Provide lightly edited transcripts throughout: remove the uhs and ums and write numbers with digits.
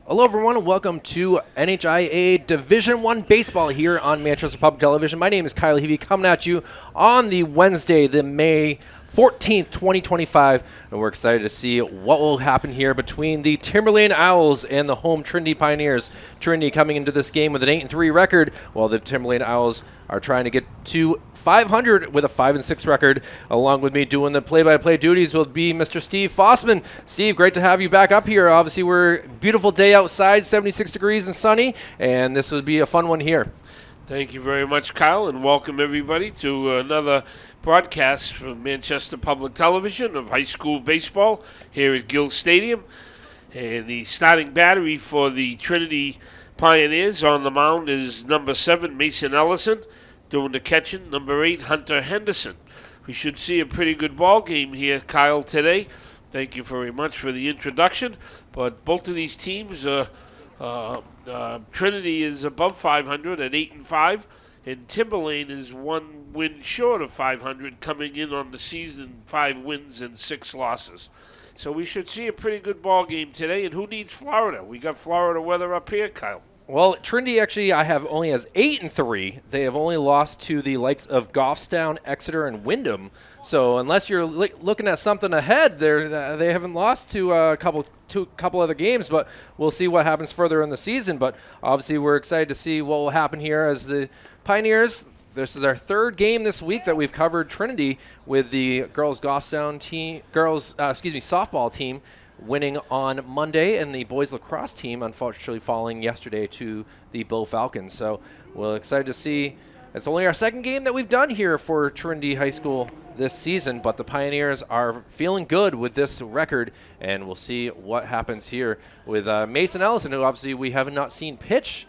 Hello, everyone, and welcome to NHIAA Division I Baseball here on Manchester Public Television. My name is Kyle Heavey, coming at you on the Wednesday, the May 14th, 2025, and we're excited to see what will happen here between the Timberlane Owls and the home Trinity Pioneers. Trinity coming into this game with an 8-3 record, while the Timberlane Owls are trying to get to 500 with a 5-6 record. Along with me doing the play-by-play duties will be Mr. Steve Fossman. Steve, great to have you back up here. Obviously, we're a beautiful day outside, 76 degrees and sunny, and this would be a fun one here. Thank you very much, Kyle, and welcome everybody to another broadcast from Manchester Public Television of high school baseball here at Gill Stadium. And the starting battery for the Trinity Pioneers on the mound is number 7, Mason Ellison. Doing the catching, number 8, Hunter Henderson. We should see a pretty good ball game here, Kyle, today. Thank you very much for the introduction. But both of these teams, Trinity is above 500 at 8-5, and Timberlane is 1 win short of 500, coming in on the season 5 wins and 6 losses. So we should see a pretty good ball game today. And who needs Florida? We got Florida weather up here, Kyle. Well, Trinity actually only has 8-3. They have only lost to the likes of Goffstown, Exeter, and Wyndham. So unless you're looking at something ahead, they haven't lost to a couple other games. But we'll see what happens further in the season. But obviously, we're excited to see what will happen here as the Pioneers. This is their third game this week that we've covered Trinity with the softball team winning on Monday, and the boys lacrosse team unfortunately falling yesterday to the Bull Falcons. So we're excited to see. It's only our second game that we've done here for Trinity High School this season, but the Pioneers are feeling good with this record, and we'll see what happens here with Mason Ellison, who obviously we have not seen pitch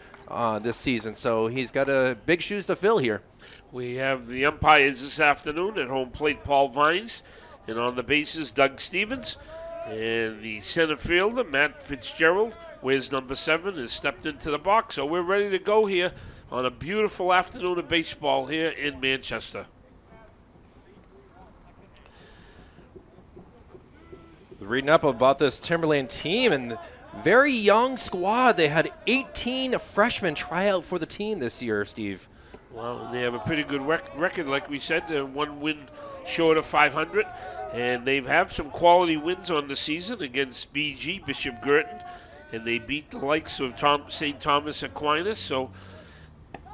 this season, so he's got big shoes to fill here. We have the umpires this afternoon. At home plate, Paul Vines, and on the bases, Doug Stevens. And the center fielder, Matt Fitzgerald, wears number 7, has stepped into the box. So we're ready to go here on a beautiful afternoon of baseball here in Manchester. Reading up about this Timberland team, and very young squad. They had 18 freshmen try out for the team this year, Steve. Well, they have a pretty good record, like we said. They're 1 win short of 500. And they have some quality wins on the season against BG, Bishop Girton. And they beat the likes of St. Thomas Aquinas. So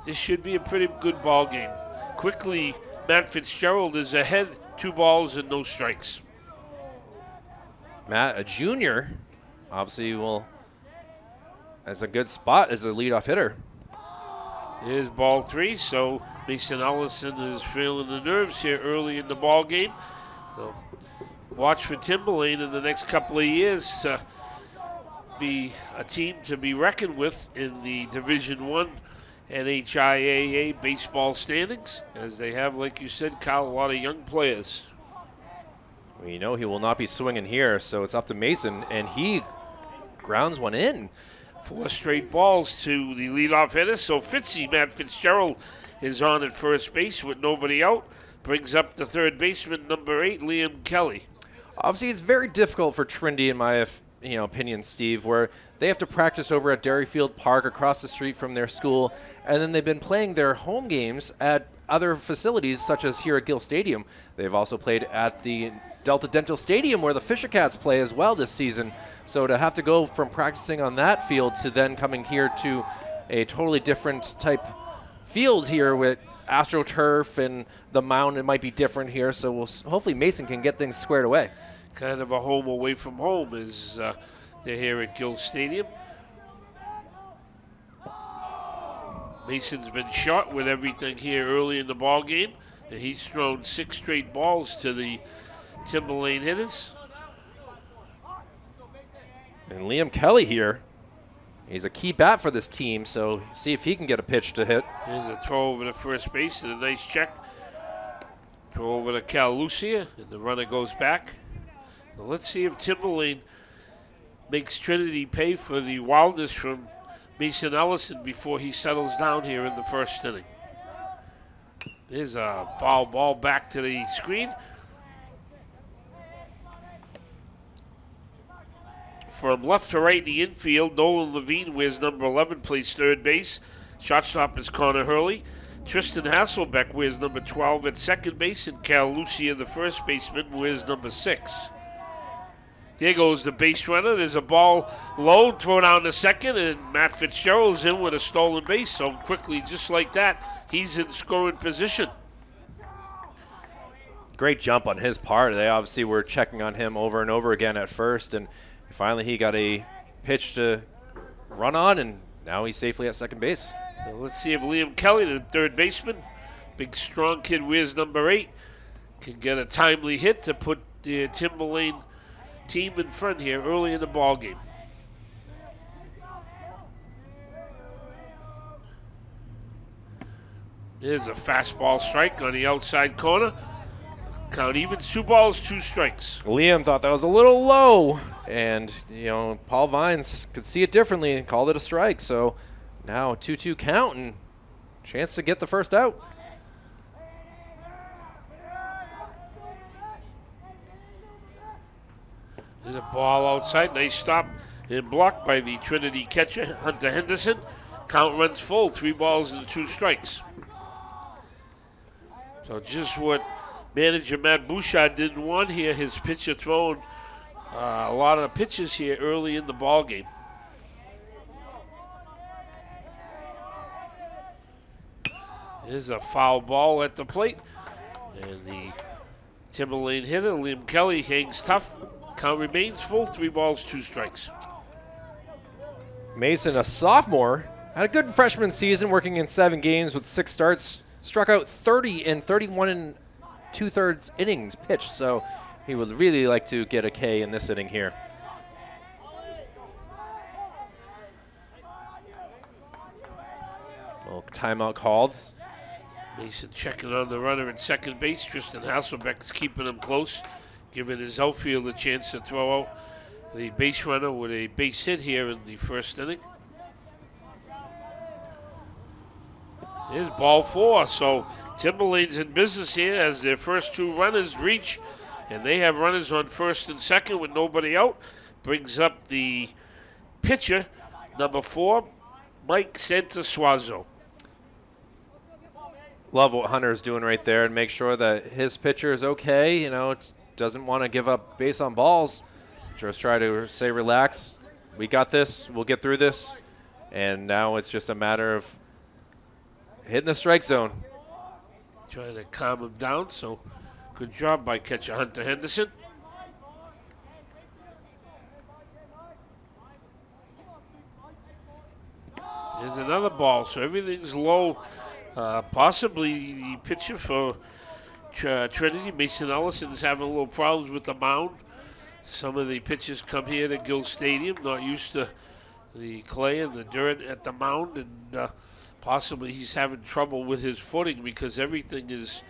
this should be a pretty good ball game. Quickly, Matt Fitzgerald is ahead, 2 balls and no strikes. Matt, a junior, obviously has a good spot as a leadoff hitter. Here's ball 3, so Mason Ellison is feeling the nerves here early in the ball game. So watch for Timberlane in the next couple of years to be a team to be reckoned with in the Division I NHIAA baseball standings, as they have, like you said, Kyle, a lot of young players. Well, you know he will not be swinging here, so it's up to Mason, and he grounds one in. 4 straight balls to the leadoff hitter. So Matt Fitzgerald, is on at first base with nobody out. Brings up the third baseman, number 8, Liam Kelly. Obviously, it's very difficult for Trinity, in my opinion, Steve, where they have to practice over at Derryfield Park across the street from their school, and then they've been playing their home games at other facilities, such as here at Gill Stadium. They've also played at the Delta Dental Stadium, where the Fisher Cats play as well this season. So to have to go from practicing on that field to then coming here to a totally different type field here with AstroTurf and the mound, it might be different here. So hopefully Mason can get things squared away. Kind of a home away from home as they're here at Gill Stadium. Mason's been shot with everything here early in the ball game, and he's thrown 6 straight balls to the Timberlane hitters. And Liam Kelly here, he's a key bat for this team, so see if he can get a pitch to hit. Here's a throw over to first base and a nice check. Throw over to Cal Lucia, and the runner goes back. Well, let's see if Timberlane makes Trinity pay for the wildness from Mason Ellison before he settles down here in the first inning. There's a foul ball back to the screen. from left to right in the infield, Nolan Levine wears number 11, plays third base. Shortstop is Connor Hurley. Tristan Hasselbeck wears number 12 at second base, and Cal Lucia, the first baseman, wears number 6. There goes the base runner. There's a ball low, thrown out to second, and Matt Fitzgerald's in with a stolen base. So quickly, just like that, he's in scoring position. Great jump on his part. They obviously were checking on him over and over again at first, and finally he got a pitch to run on, and now he's safely at second base. So let's see if Liam Kelly, the third baseman, big strong kid, wears number 8, can get a timely hit to put the Timberlane team in front here early in the ball game. There's a fastball strike on the outside corner. Count even, 2 balls, 2 strikes. Liam thought that was a little low, and Paul Vines could see it differently and called it a strike. So now 2-2 count and chance to get the first out. There's a ball outside. Nice stop and blocked by the Trinity catcher, Hunter Henderson. Count runs full, 3 balls and 2 strikes. So just what manager Matt Bouchard didn't want here, his pitcher throwing a lot of pitches here early in the ball game. There's a foul ball at the plate, and the Timberlane hitter, Liam Kelly, hangs tough. Count remains full, 3 balls, 2 strikes. Mason, a sophomore, had a good freshman season working in 7 games with 6 starts, struck out 30 in 31 2/3 innings pitched, so he would really like to get a K in this inning here. Well, timeout called. Mason checking on the runner at second base. Tristan Hasselbeck's keeping him close, giving his outfield a chance to throw out the base runner with a base hit here in the first inning. Here's ball 4, so Timberlane's in business here as their first 2 runners reach, and they have runners on first and second with nobody out. Brings up the pitcher, number 4, Mike Santasuazo. Love what Hunter's doing right there and make sure that his pitcher is okay. Doesn't want to give up base on balls. Just try to say, relax. We got this. We'll get through this. And now it's just a matter of hitting the strike zone. Trying to calm him down, so good job by catcher Hunter Henderson. There's another ball, so everything's low. Possibly the pitcher for Trinity, Mason Ellison's having a little problems with the mound. Some of the pitchers come here to Gill Stadium, not used to the clay and the dirt at the mound, and possibly he's having trouble with his footing because everything is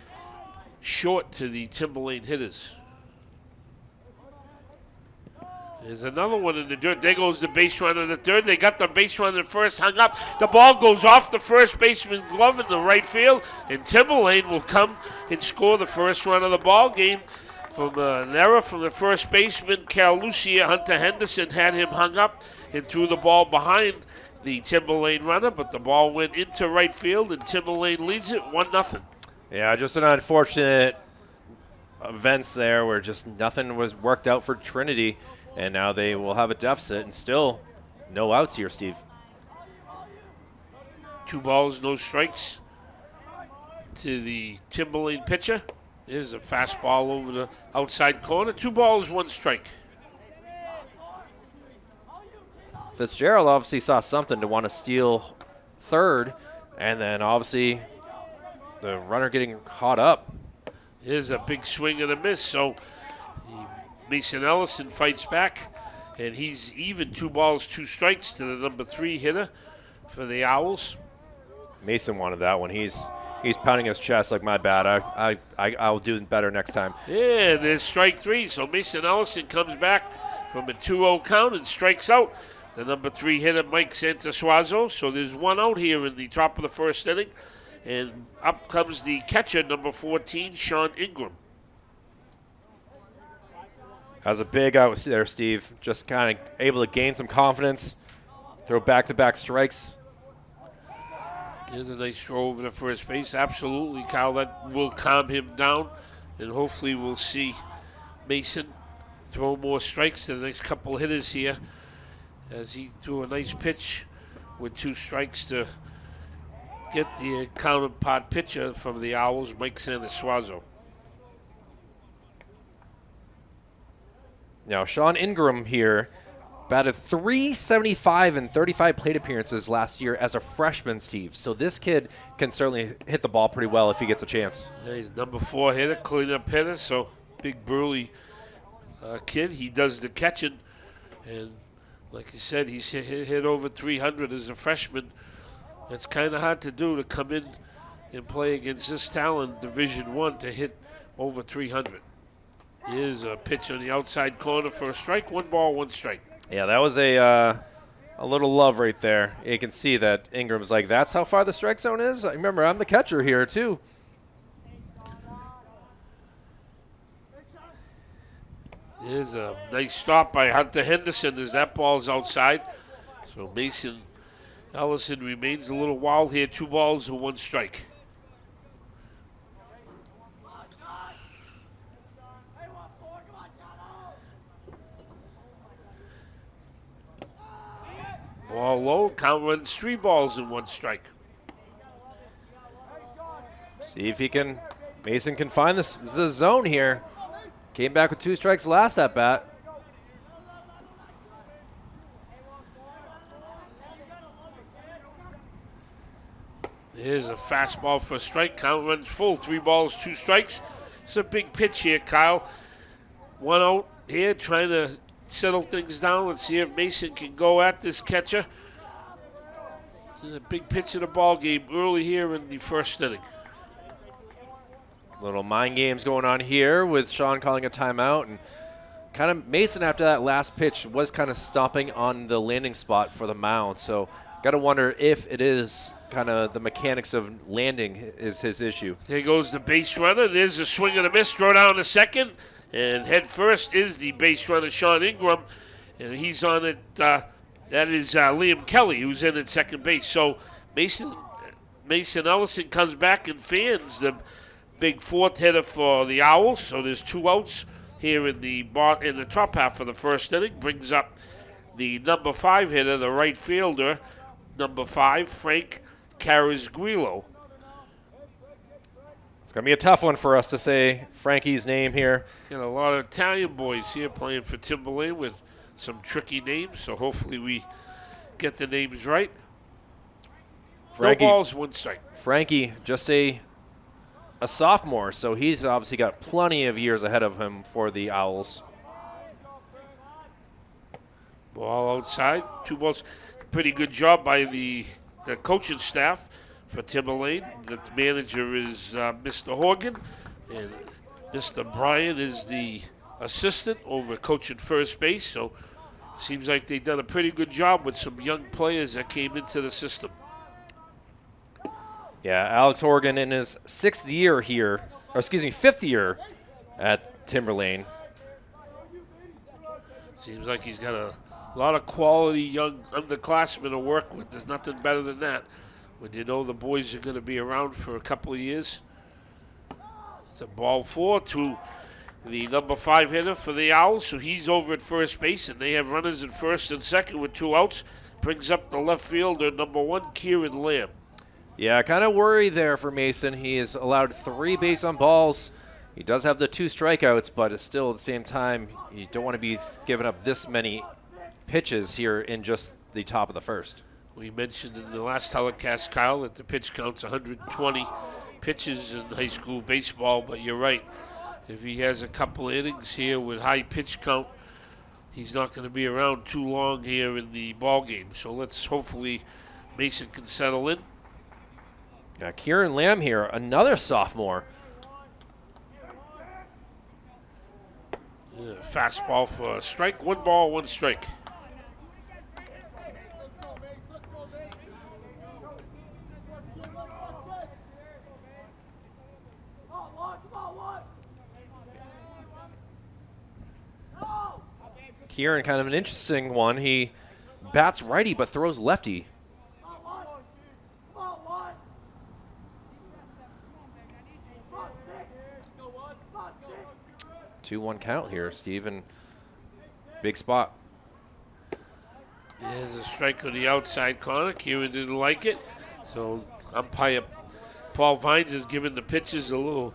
short to the Timberlane hitters. There's another one in the dirt. There goes the base runner in the third. They got the base runner in first, hung up. The ball goes off the first baseman's glove in the right field, and Timberlane will come and score the first run of the ball game from an error from the first baseman, Cal Lucia. Hunter Henderson had him hung up and threw the ball behind the Timberlane runner, but the ball went into right field, and Timberlane leads it 1-0. Yeah, just an unfortunate events there where just nothing was worked out for Trinity, and now they will have a deficit and still no outs here, Steve. 2 balls, no strikes to the Timberlane pitcher. There's a fastball over the outside corner. 2 balls, 1 strike. Fitzgerald obviously saw something to want to steal third, and then obviously the runner getting caught up. Here's a big swing and a miss, so Mason Ellison fights back, and he's even 2 balls, 2 strikes to the number 3 hitter for the Owls. Mason wanted that one. He's pounding his chest like, my bad. I'll do better next time. Yeah, there's strike 3, so Mason Ellison comes back from a 2-0 count and strikes out the number 3 hitter, Mike Santasuazo. So there's 1 out here in the top of the first inning. And up comes the catcher, number 14, Sean Ingram. That was a big out there, Steve. Just kind of able to gain some confidence, throw back-to-back strikes. Here's a nice throw over to first base. Absolutely, Kyle. That will calm him down, and hopefully we'll see Mason throw more strikes to the next couple hitters here, as he threw a nice pitch with 2 strikes to get the counterpart pitcher from the Owls, Mike Sanasuazo. Now, Sean Ingram here batted .375 in 35 plate appearances last year as a freshman, Steve. So this kid can certainly hit the ball pretty well if he gets a chance. Yeah, he's number 4 hitter, cleanup hitter, so big burly kid. He does the catching, and like you said, he's hit over 300 as a freshman. It's kind of hard to do, to come in and play against this talent, Division I, to hit over 300. Here's a pitch on the outside corner for a strike. 1 ball, 1 strike. Yeah, that was a little love right there. You can see that Ingram's like, that's how far the strike zone is? I remember, I'm the catcher here, too. Here's a nice stop by Hunter Henderson as that ball's outside. So Mason Ellison remains a little wild here. 2 balls and 1 strike. Ball low, count runs 3 balls and 1 strike. See if he can, Mason can find this. This is a zone here. Came back with 2 strikes last at bat. Here's a fastball for a strike. Count runs full. 3 balls, 2 strikes. It's a big pitch here, Kyle. 1 out here, trying to settle things down. Let's see if Mason can go at this catcher. A big pitch of the ball game early here in the first inning. Little mind games going on here with Sean calling a timeout, and kind of Mason after that last pitch was kind of stomping on the landing spot for the mound. So got to wonder if it is kind of the mechanics of landing is his issue. There goes the base runner. There's a swing and a miss. Throw down to second. And head first is the base runner, Sean Ingram. And he's on it. That is Liam Kelly, who's in at second base. So Mason Ellison comes back and fans the big 4th hitter for the Owls. So there's 2 outs here in the top half of the first inning. Brings up the number 5 hitter, the right fielder, number 5, Frank Carrasguilo. It's going to be a tough one for us to say Frankie's name here. Got a lot of Italian boys here playing for Timberlane with some tricky names, so hopefully we get the names right. Frankie, no balls, 1 strike. Frankie, just a sophomore, so he's obviously got plenty of years ahead of him for the Owls. Ball outside, 2 balls. Pretty good job by the coaching staff for Timberlane. The manager is Mr. Horgan, and Mr. Bryan is the assistant over coaching first base. So seems like they've done a pretty good job with some young players that came into the system. Yeah, Alex Horgan in his 5th year at Timberlane. Seems like he's got a lot of quality young underclassmen to work with. There's nothing better than that when you know the boys are going to be around for a couple of years. It's a ball 4 to the number 5 hitter for the Owls. So he's over at first base, and they have runners at first and second with 2 outs. Brings up the left fielder, number 1, Kieran Lamb. Yeah, kind of worry there for Mason. He is allowed 3 base on balls. He does have the 2 strikeouts, but it's still at the same time, you don't want to be giving up this many pitches here in just the top of the first. We mentioned in the last telecast, Kyle, that the pitch count's 120 pitches in high school baseball, but you're right. If he has a couple of innings here with high pitch count, he's not going to be around too long here in the ball game. So let's hopefully Mason can settle in. Yeah, Kieran Lamb here, another sophomore. Yeah, fastball for a strike. 1 ball, 1 strike. here, and kind of an interesting one. He bats righty but throws lefty. 2-1 count here, Steve, and big spot. There's a strike on the outside corner. Kieran didn't like it, so umpire Paul Vines is giving the pitchers a little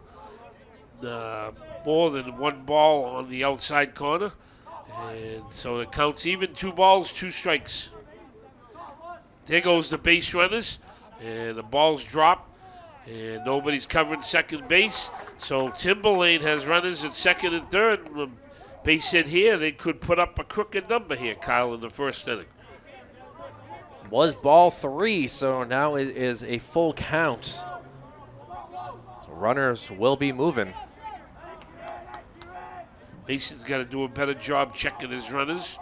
more than one ball on the outside corner, and so it counts even. 2 balls, 2 strikes. There goes the base runners, and the balls drop. And nobody's covering second base. So Timberlane has runners at second and third. Base hit here, they could put up a crooked number here, Kyle, in the first inning. Was ball 3, so now it is a full count. So runners will be moving. Mason's got to do a better job checking his runners.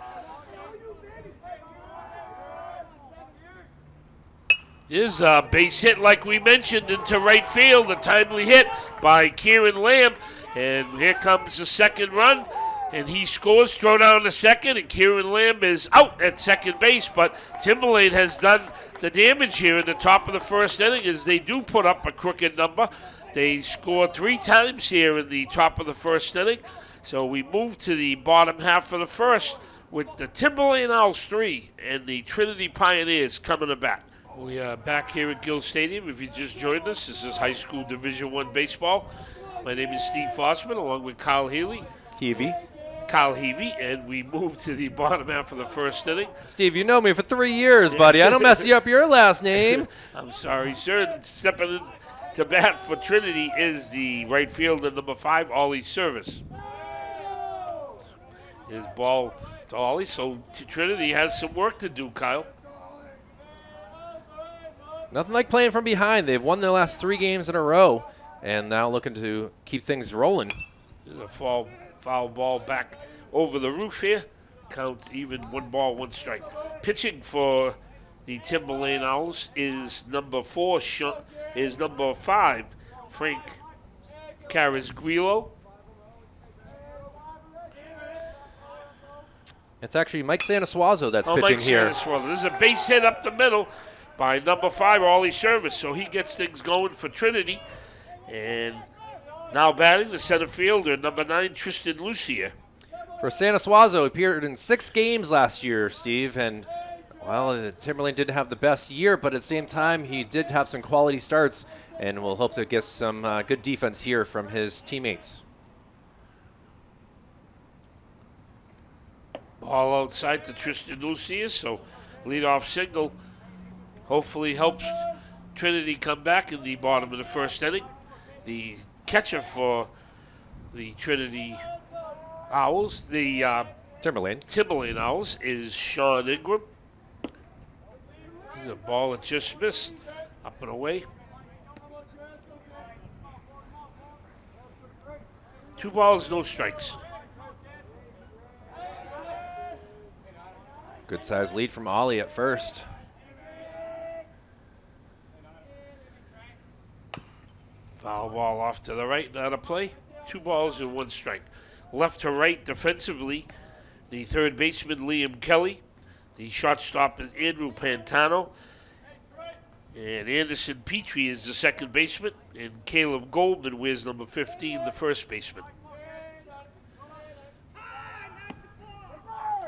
There's a base hit, like we mentioned, into right field. A timely hit by Kieran Lamb. And here comes the second run. And he scores, throw down the second, and Kieran Lamb is out at second base. But Timberlane has done the damage here in the top of the first inning as they do put up a crooked number. They scored 3 times here in the top of the first inning. So we move to the bottom half of the first with the Timberlane Owls 3 and the Trinity Pioneers coming to bat. We are back here at Gill Stadium. If you just joined us, this is high school Division I baseball. My name is Steve Fossman, along with Kyle Heavey, and we move to the bottom half of the first inning. Steve, you know me for 3 years, buddy. I don't mess you up your last name. I'm sorry, sir. Stepping in to bat for Trinity is the right fielder, number 5, Ollie Service. His ball to Ollie, so Trinity has some work to do, Kyle. Nothing like playing from behind. They've won their last 3 games in a row, and now looking to keep things rolling. There's a foul ball back over the roof here. Counts even, 1 ball, 1 strike. Pitching for the Timberlane Owls is number 5, Frank Carasguilo. It's actually Mike Sanasuazo that's pitching Mike here. Sanasuazo. There's a base hit up the middle by number 5, Ollie Service. So he gets things going for Trinity. And now batting the center fielder, number 9, Tristan Lucia. For Sanasuazo, he appeared in 6 games last year, Steve, and, well, Timberlane didn't have the best year, but at the same time, he did have some quality starts, and we'll hope to get some good defense here from his teammates. Ball outside to Tristan Lucia, so leadoff single hopefully helps Trinity come back in the bottom of the first inning. The catcher for the Trinity Owls, the Timberlane Owls, is Sean Ingram. The ball that just missed, up and away. 2 balls, no strikes. Good size lead from Ollie at first. Foul ball off to the right, not a play. 2 balls and 1 strike. Left to right defensively, the third baseman, Liam Kelly. The shortstop is Andrew Pantano. And Anderson Petrie is the second baseman. And Caleb Goldman wears number 15, the first baseman.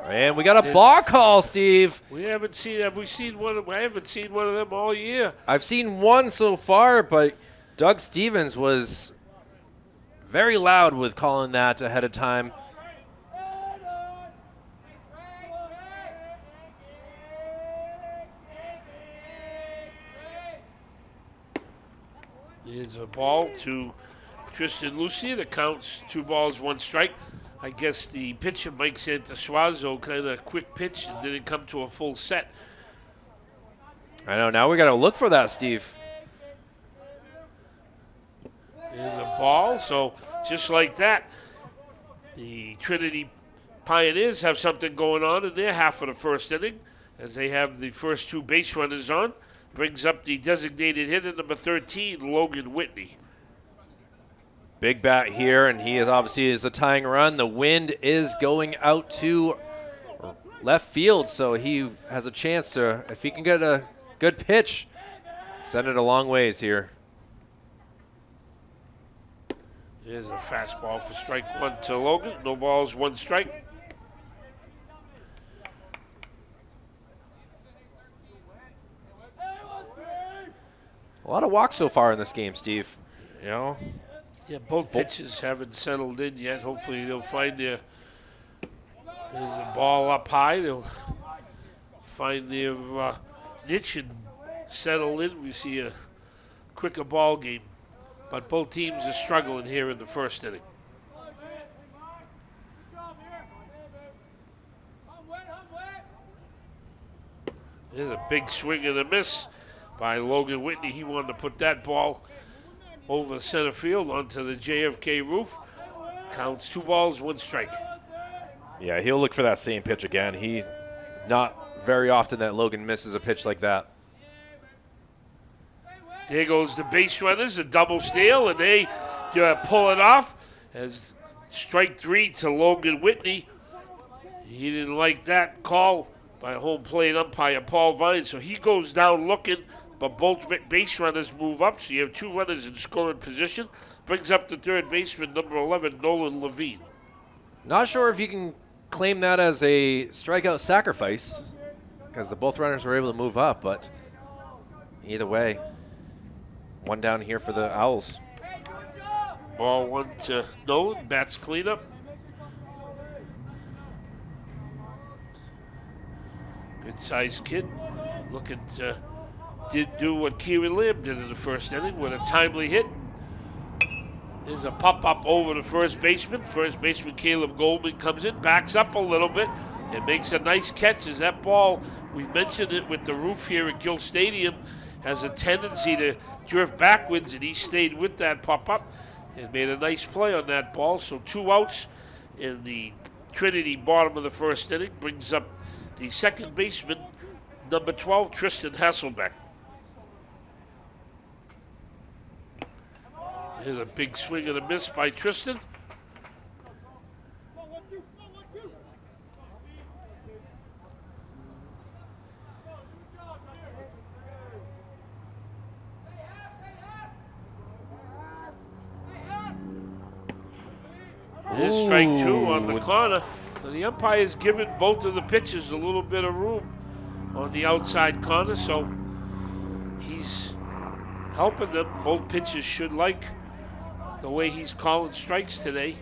And we got a ball call, Steve. I haven't seen one of them all year. I've seen one so far, but Doug Stevens was very loud with calling that ahead of time. There's a ball to Tristan Lucia that counts 2 balls, 1 strike. I guess the pitcher, Mike Sanasuazo, kind of quick pitch and didn't come to a full set. I know. Now we got to look for that, Steve. There's a ball. So just like that, the Trinity Pioneers have something going on in their half of the first inning as they have the first 2 base runners on. Brings up the designated hitter, number 13, Logan Whitney. Big bat here, and he is obviously a tying run. The wind is going out to left field, so he has a chance to, if he can get a good pitch, send it a long ways here. Here's a fastball for strike one to Logan. No balls, one strike. A lot of walks so far in this game, Steve. You know? Yeah, both pitches haven't settled in yet. Hopefully they'll find there's a ball up high. They'll find their niche and settle in. We see a quicker ball game. But both teams are struggling here in the first inning. There's a big swing and a miss by Logan Whitney. He wanted to put that ball over the center field onto the JFK roof. Counts 2 balls, 1 strike. Yeah, he'll look for that same pitch again. He's not very often that Logan misses a pitch like that. There goes the base runners, a double steal, and they pull it off as strike 3 to Logan Whitney. He didn't like that call by home plate umpire Paul Vine, so he goes down looking, but both base runners move up, so you have 2 runners in scoring position. Brings up the third baseman, number 11, Nolan Levine. Not sure if you can claim that as a strikeout sacrifice, because both runners were able to move up, but either way, one down here for the Owls. Ball 1 to Nolan, bats cleanup. Good-sized kid, looking to do what Kieran Lamb did in the first inning with a timely hit. There's a pop-up over the first baseman. First baseman Caleb Goldman comes in, backs up a little bit, and makes a nice catch as that ball, we've mentioned it with the roof here at Gill Stadium, has a tendency to drift backwards, and he stayed with that pop-up and made a nice play on that ball. So 2 outs in the Trinity bottom of the first inning. Brings up the second baseman, number 12, Tristan Hasselbeck. Here's a big swing and a miss by Tristan. Here's strike 2 on the corner. And the umpire's given both of the pitchers a little bit of room on the outside corner, so he's helping them. Both pitchers should like the way he's calling strikes today.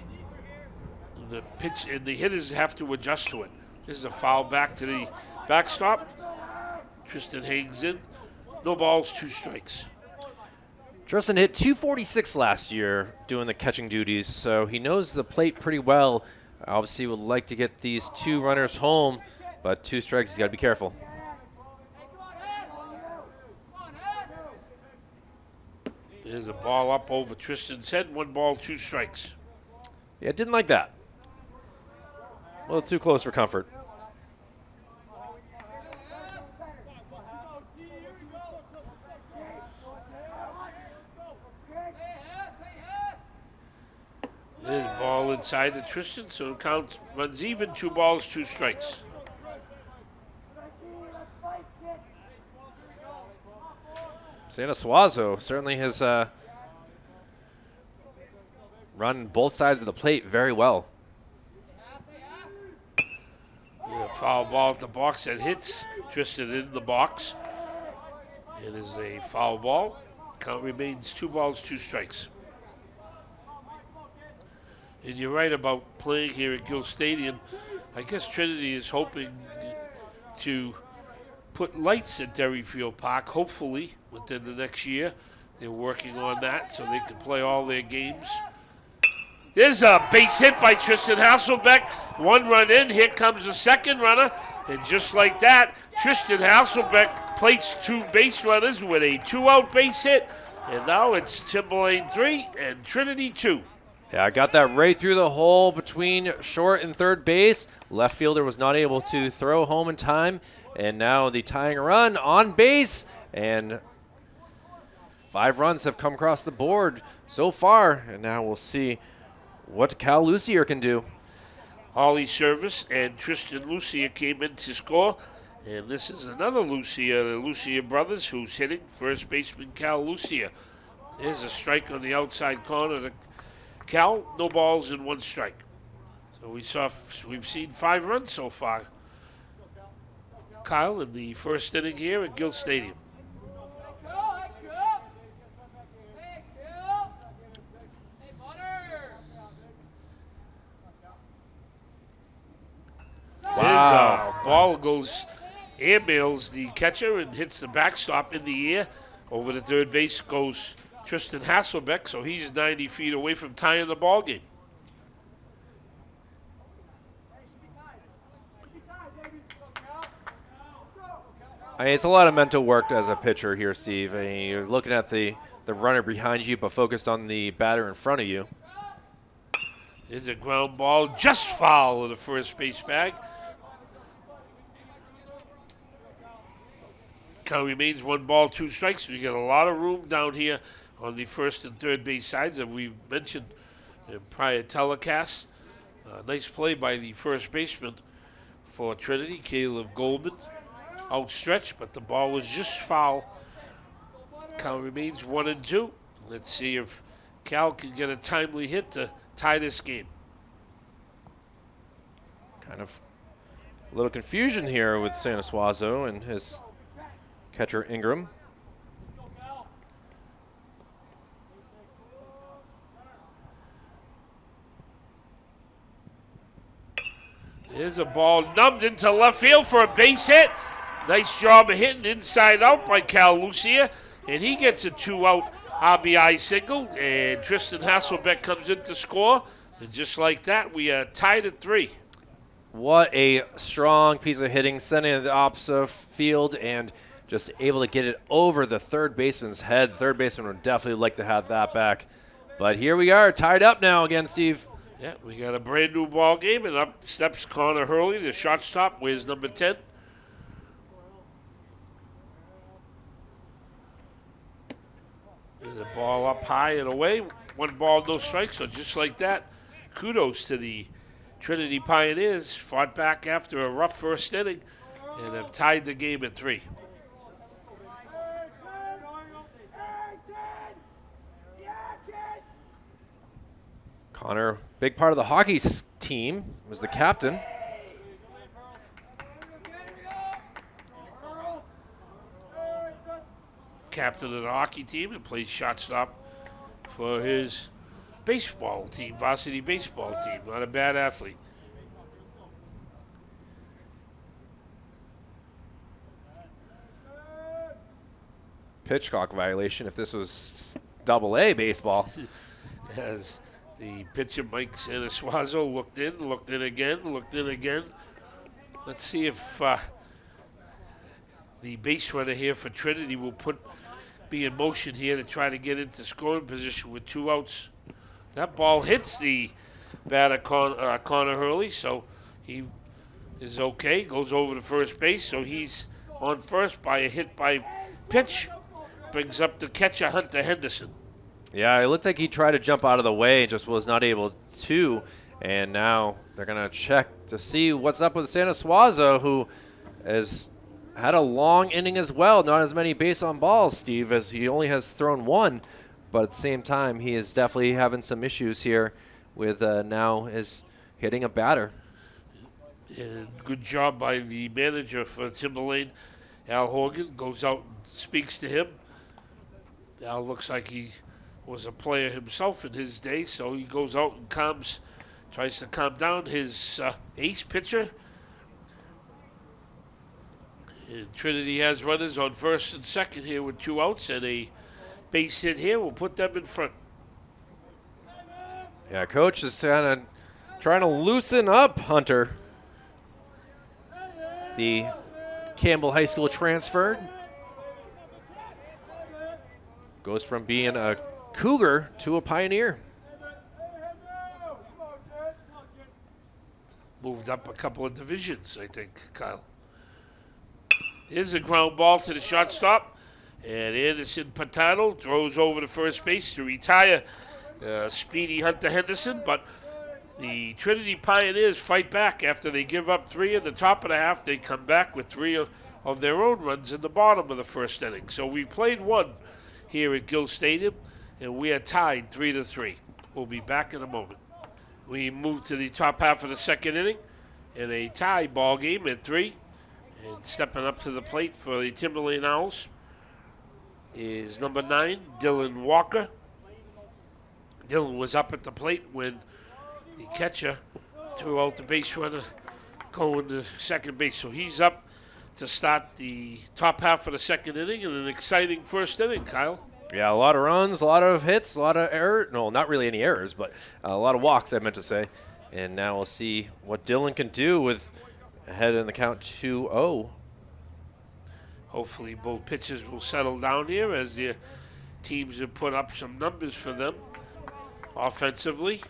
The pitch and the hitters have to adjust to it. This is a foul back to the backstop. Tristan hangs in. No balls, 2 strikes. Tristan hit .246 last year doing the catching duties, so he knows the plate pretty well. Obviously would like to get these 2 runners home, but 2 strikes, he's got to be careful. There's a ball up over Tristan's head. 1 ball, 2 strikes. Yeah, didn't like that. A little too close for comfort. There's a ball inside to Tristan, so the count runs even. 2 balls, 2 strikes. Santa Suazo certainly has run both sides of the plate very well. Yeah, foul ball at the box that hits Tristan in the box. It is a foul ball. Count remains 2 balls, 2 strikes. And you're right about playing here at Gill Stadium. I guess Trinity is hoping to put lights at Derryfield Park, hopefully, within the next year. They're working on that so they can play all their games. There's a base hit by Tristan Hasselbeck. 1 run in. Here comes the second runner. And just like that, Tristan Hasselbeck plates 2 base runners with a 2-out base hit. And now it's Timberlane 3 and Trinity 2. Yeah, I got that right through the hole between short and third base. Left fielder was not able to throw home in time. And now the tying run on base. And 5 runs have come across the board so far. And now we'll see what Cal Lucier can do. Holly Service and Tristan Lucia came in to score. And this is another Lucia, the Lucia brothers, who's hitting. First baseman Cal Lucia. There's a strike on the outside corner to Cal. No balls and 1 strike. So we've seen 5 runs so far, Kyle, in the first inning here at Gill Stadium. Wow. His ball goes, airmails the catcher and hits the backstop in the air. Over to third base goes Tristan Hasselbeck, so he's 90 feet away from tying the ball game. I mean, it's a lot of mental work as a pitcher here, Steve. I mean, you're looking at the runner behind you, but focused on the batter in front of you. There's a ground ball, just foul of the first base bag. Count remains 1 ball, 2 strikes. We got a lot of room down here on the first and third base sides, as we've mentioned in prior telecasts. Nice play by the first baseman for Trinity, Caleb Goldman. Outstretched, but the ball was just foul. Count remains 1-2. Let's see if Cal can get a timely hit to tie this game. Kind of a little confusion here with Santa Suazo and his catcher Ingram. There's a ball numbed into left field for a base hit. Nice job of hitting inside out by Cal Lucia. And he gets a 2-out RBI single. And Tristan Hasselbeck comes in to score. And just like that, we are tied at 3. What a strong piece of hitting, sending it to the opposite field and just able to get it over the third baseman's head. Third baseman would definitely like to have that back. But here we are, tied up now again, Steve. Yeah, we got a brand new ball game, and up steps Connor Hurley, the shortstop. Where's number 10? There's a ball up high and away. 1 ball, no strikes. So just like that, kudos to the Trinity Pioneers. Fought back after a rough first inning and have tied the game at 3. Connor, big part of the hockey team, was the captain. Captain of the hockey team and plays shortstop for his baseball team, varsity baseball team. Not a bad athlete. Pitch clock violation if this was AA baseball. As the pitcher Mike Sanasuazo looked in again. Let's see if the base runner here for Trinity will be in motion here to try to get into scoring position with 2 outs. That ball hits the batter Connor Hurley, so he is okay. Goes over to first base, so he's on first by a hit by pitch. Brings up the catcher Hunter Henderson. Yeah, it looked like he tried to jump out of the way, just was not able to. And now they're going to check to see what's up with Santa Suazo, who has had a long inning as well. Not as many base on balls, Steve, as he only has thrown 1. But at the same time, he is definitely having some issues here with now is hitting a batter. And good job by the manager for Timberlane, Al Horgan. Goes out and speaks to him. Al looks like he was a player himself in his day, so he goes out and tries to calm down his ace pitcher. And Trinity has runners on first and second here with 2 outs, and a base hit here will put them in front. Yeah, coach is kind of trying to loosen up Hunter. The Campbell High School transfer goes from being a Cougar to a Pioneer. Moved up a couple of divisions, I think, Kyle. Here's a ground ball to the shortstop. And Anderson Patano throws over to first base to retire speedy Hunter Henderson. But The Trinity Pioneers fight back after they give up 3 in the top of the half. They come back with 3 of their own runs in the bottom of the first inning. So we played 1 here at Gill Stadium, and we are tied 3-3. We'll be back in a moment. We move to the top half of the second inning in a tie ball game at 3. And stepping up to the plate for the Timberlane Owls is number 9, Dylan Walker. Dylan was up at the plate when the catcher threw out the base runner going to second base. So he's up to start the top half of the second inning in an exciting first inning, Kyle. Yeah, a lot of runs, a lot of hits, a lot of errors. No, not really any errors, but a lot of walks, I meant to say. And now we'll see what Dylan can do with ahead in the count 2-0. Hopefully both pitchers will settle down here as their teams have put up some numbers for them offensively.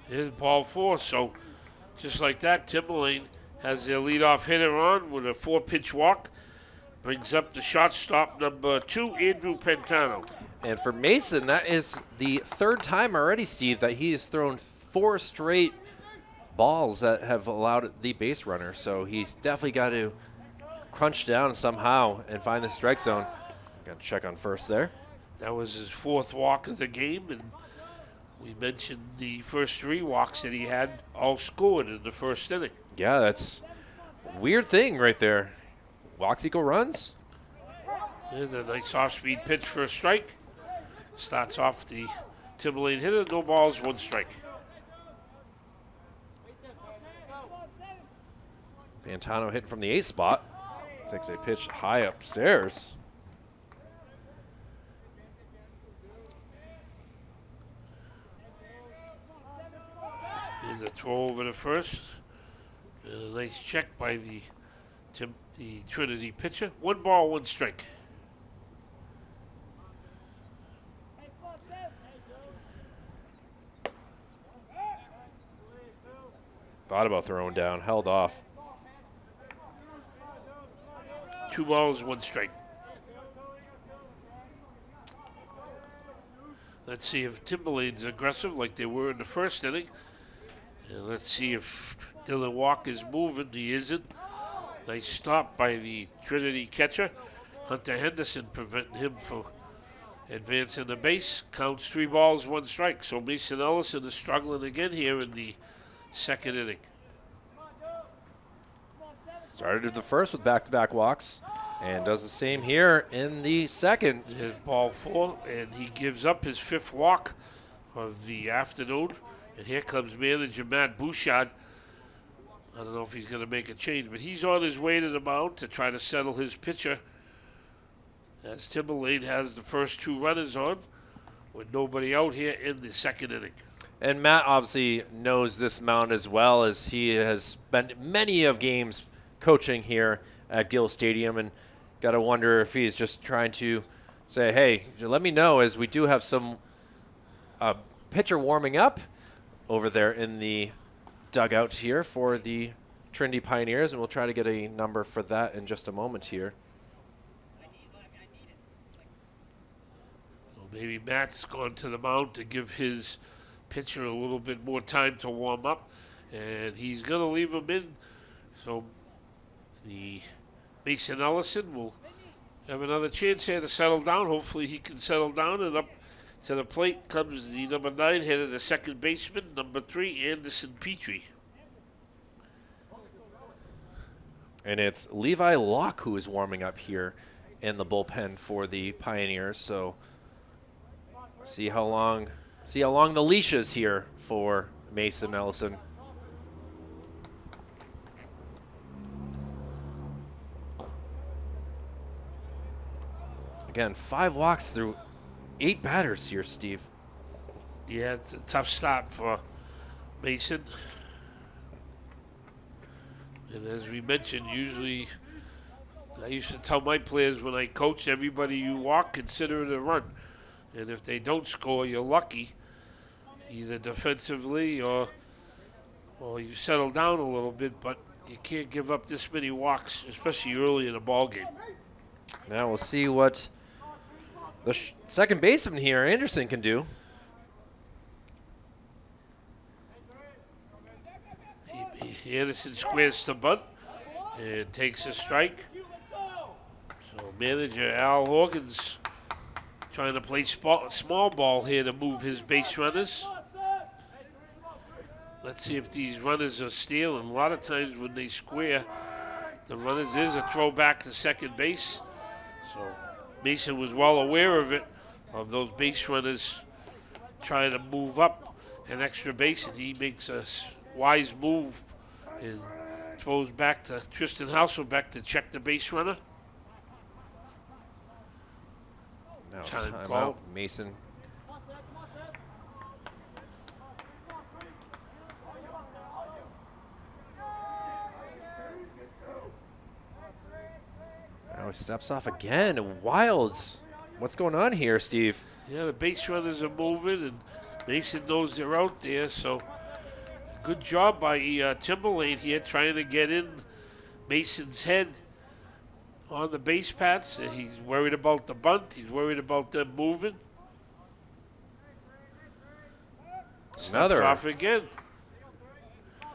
Here's ball 4, so just like that, Timberlane has their leadoff hitter on with a 4-pitch walk. Brings up the shortstop, number 2, Andrew Pantano. And for Mason, that is the 3rd time already, Steve, that he has thrown 4 straight balls that have allowed the base runner. So he's definitely got to crunch down somehow and find the strike zone. Got to check on first there. That was his 4th walk of the game, and we mentioned the first 3 walks that he had all scored in the first inning. Yeah, that's a weird thing right there. Walks equal runs. Here's a nice off-speed pitch for a strike. Starts off the Timberlane hitter. No balls, 1 strike. Pantano hitting from the 8th spot. Takes a pitch high upstairs. Here's a throw over to first. And a nice check by the Trinity pitcher. 1 ball, 1 strike. Thought about throwing down, held off. 2 balls, 1 strike. Let's see if Timberlane's aggressive like they were in the first inning. And let's see if Dylan Walker's moving. He isn't. Nice stop by the Trinity catcher. Hunter Henderson preventing him from advancing the base. Counts 3 balls, 1 strike. So Mason Ellison is struggling again here in the second inning. Started the first with back-to-back walks and does the same here in the second. And ball 4, and he gives up his 5th walk of the afternoon. And here comes manager Matt Bouchard. I don't know if he's going to make a change, but he's on his way to the mound to try to settle his pitcher. As Timberlane has the first 2 runners on with nobody out here in the second inning. And Matt obviously knows this mound as well, as he has spent many of games coaching here at Gill Stadium, and got to wonder if he's just trying to say, hey, let me know, as we do have some pitcher warming up over there in the dugout here for the Trinity Pioneers, and we'll try to get a number for that in just a moment here. So maybe Matt's gone to the mound to give his pitcher a little bit more time to warm up, and he's going to leave him in. So the Mason Ellison will have another chance here to settle down. Hopefully he can settle down, and up to the plate comes the number 9 hitter, the second baseman, number 3, Anderson Petrie. And it's Levi Locke who is warming up here in the bullpen for the Pioneers. So see how long the leash is here for Mason Ellison. Again, 5 walks through 8 batters here, Steve. Yeah, it's a tough start for Mason. And as we mentioned, usually I used to tell my players when I coach, everybody you walk, consider it a run. And if they don't score, you're lucky, either defensively or Well, you settle down a little bit, but you can't give up this many walks, especially early in a ball game. Now we'll see what the second baseman here, Anderson, can do. Anderson squares the bunt and takes a strike. So manager Al Horgan's trying to play small ball here to move his base runners. Let's see if these runners are stealing. A lot of times when they square, the runners, there's a throw back to second base. So Mason was well aware of it, of those base runners trying to move up an extra base, and he makes a wise move and throws back to Tristan Hasselbeck to check the base runner. Now Time time call. out. Mason. Now he steps off again. Wild. What's going on here, Steve? Yeah, the base runners are moving, and Mason knows they're out there, so good job by Timberlane here trying to get in Mason's head on the base paths. He's worried about the bunt. He's worried about them moving. Another. Steps off again.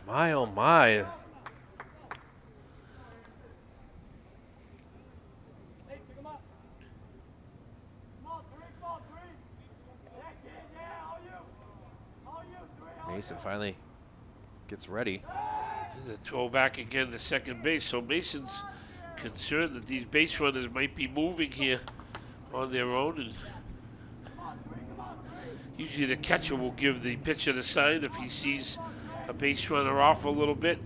My, oh my. Mason finally gets ready. There's a throw back again to second base. So Mason's concerned that these base runners might be moving here on their own. And usually the catcher will give the pitcher the sign if he sees a base runner off a little bit.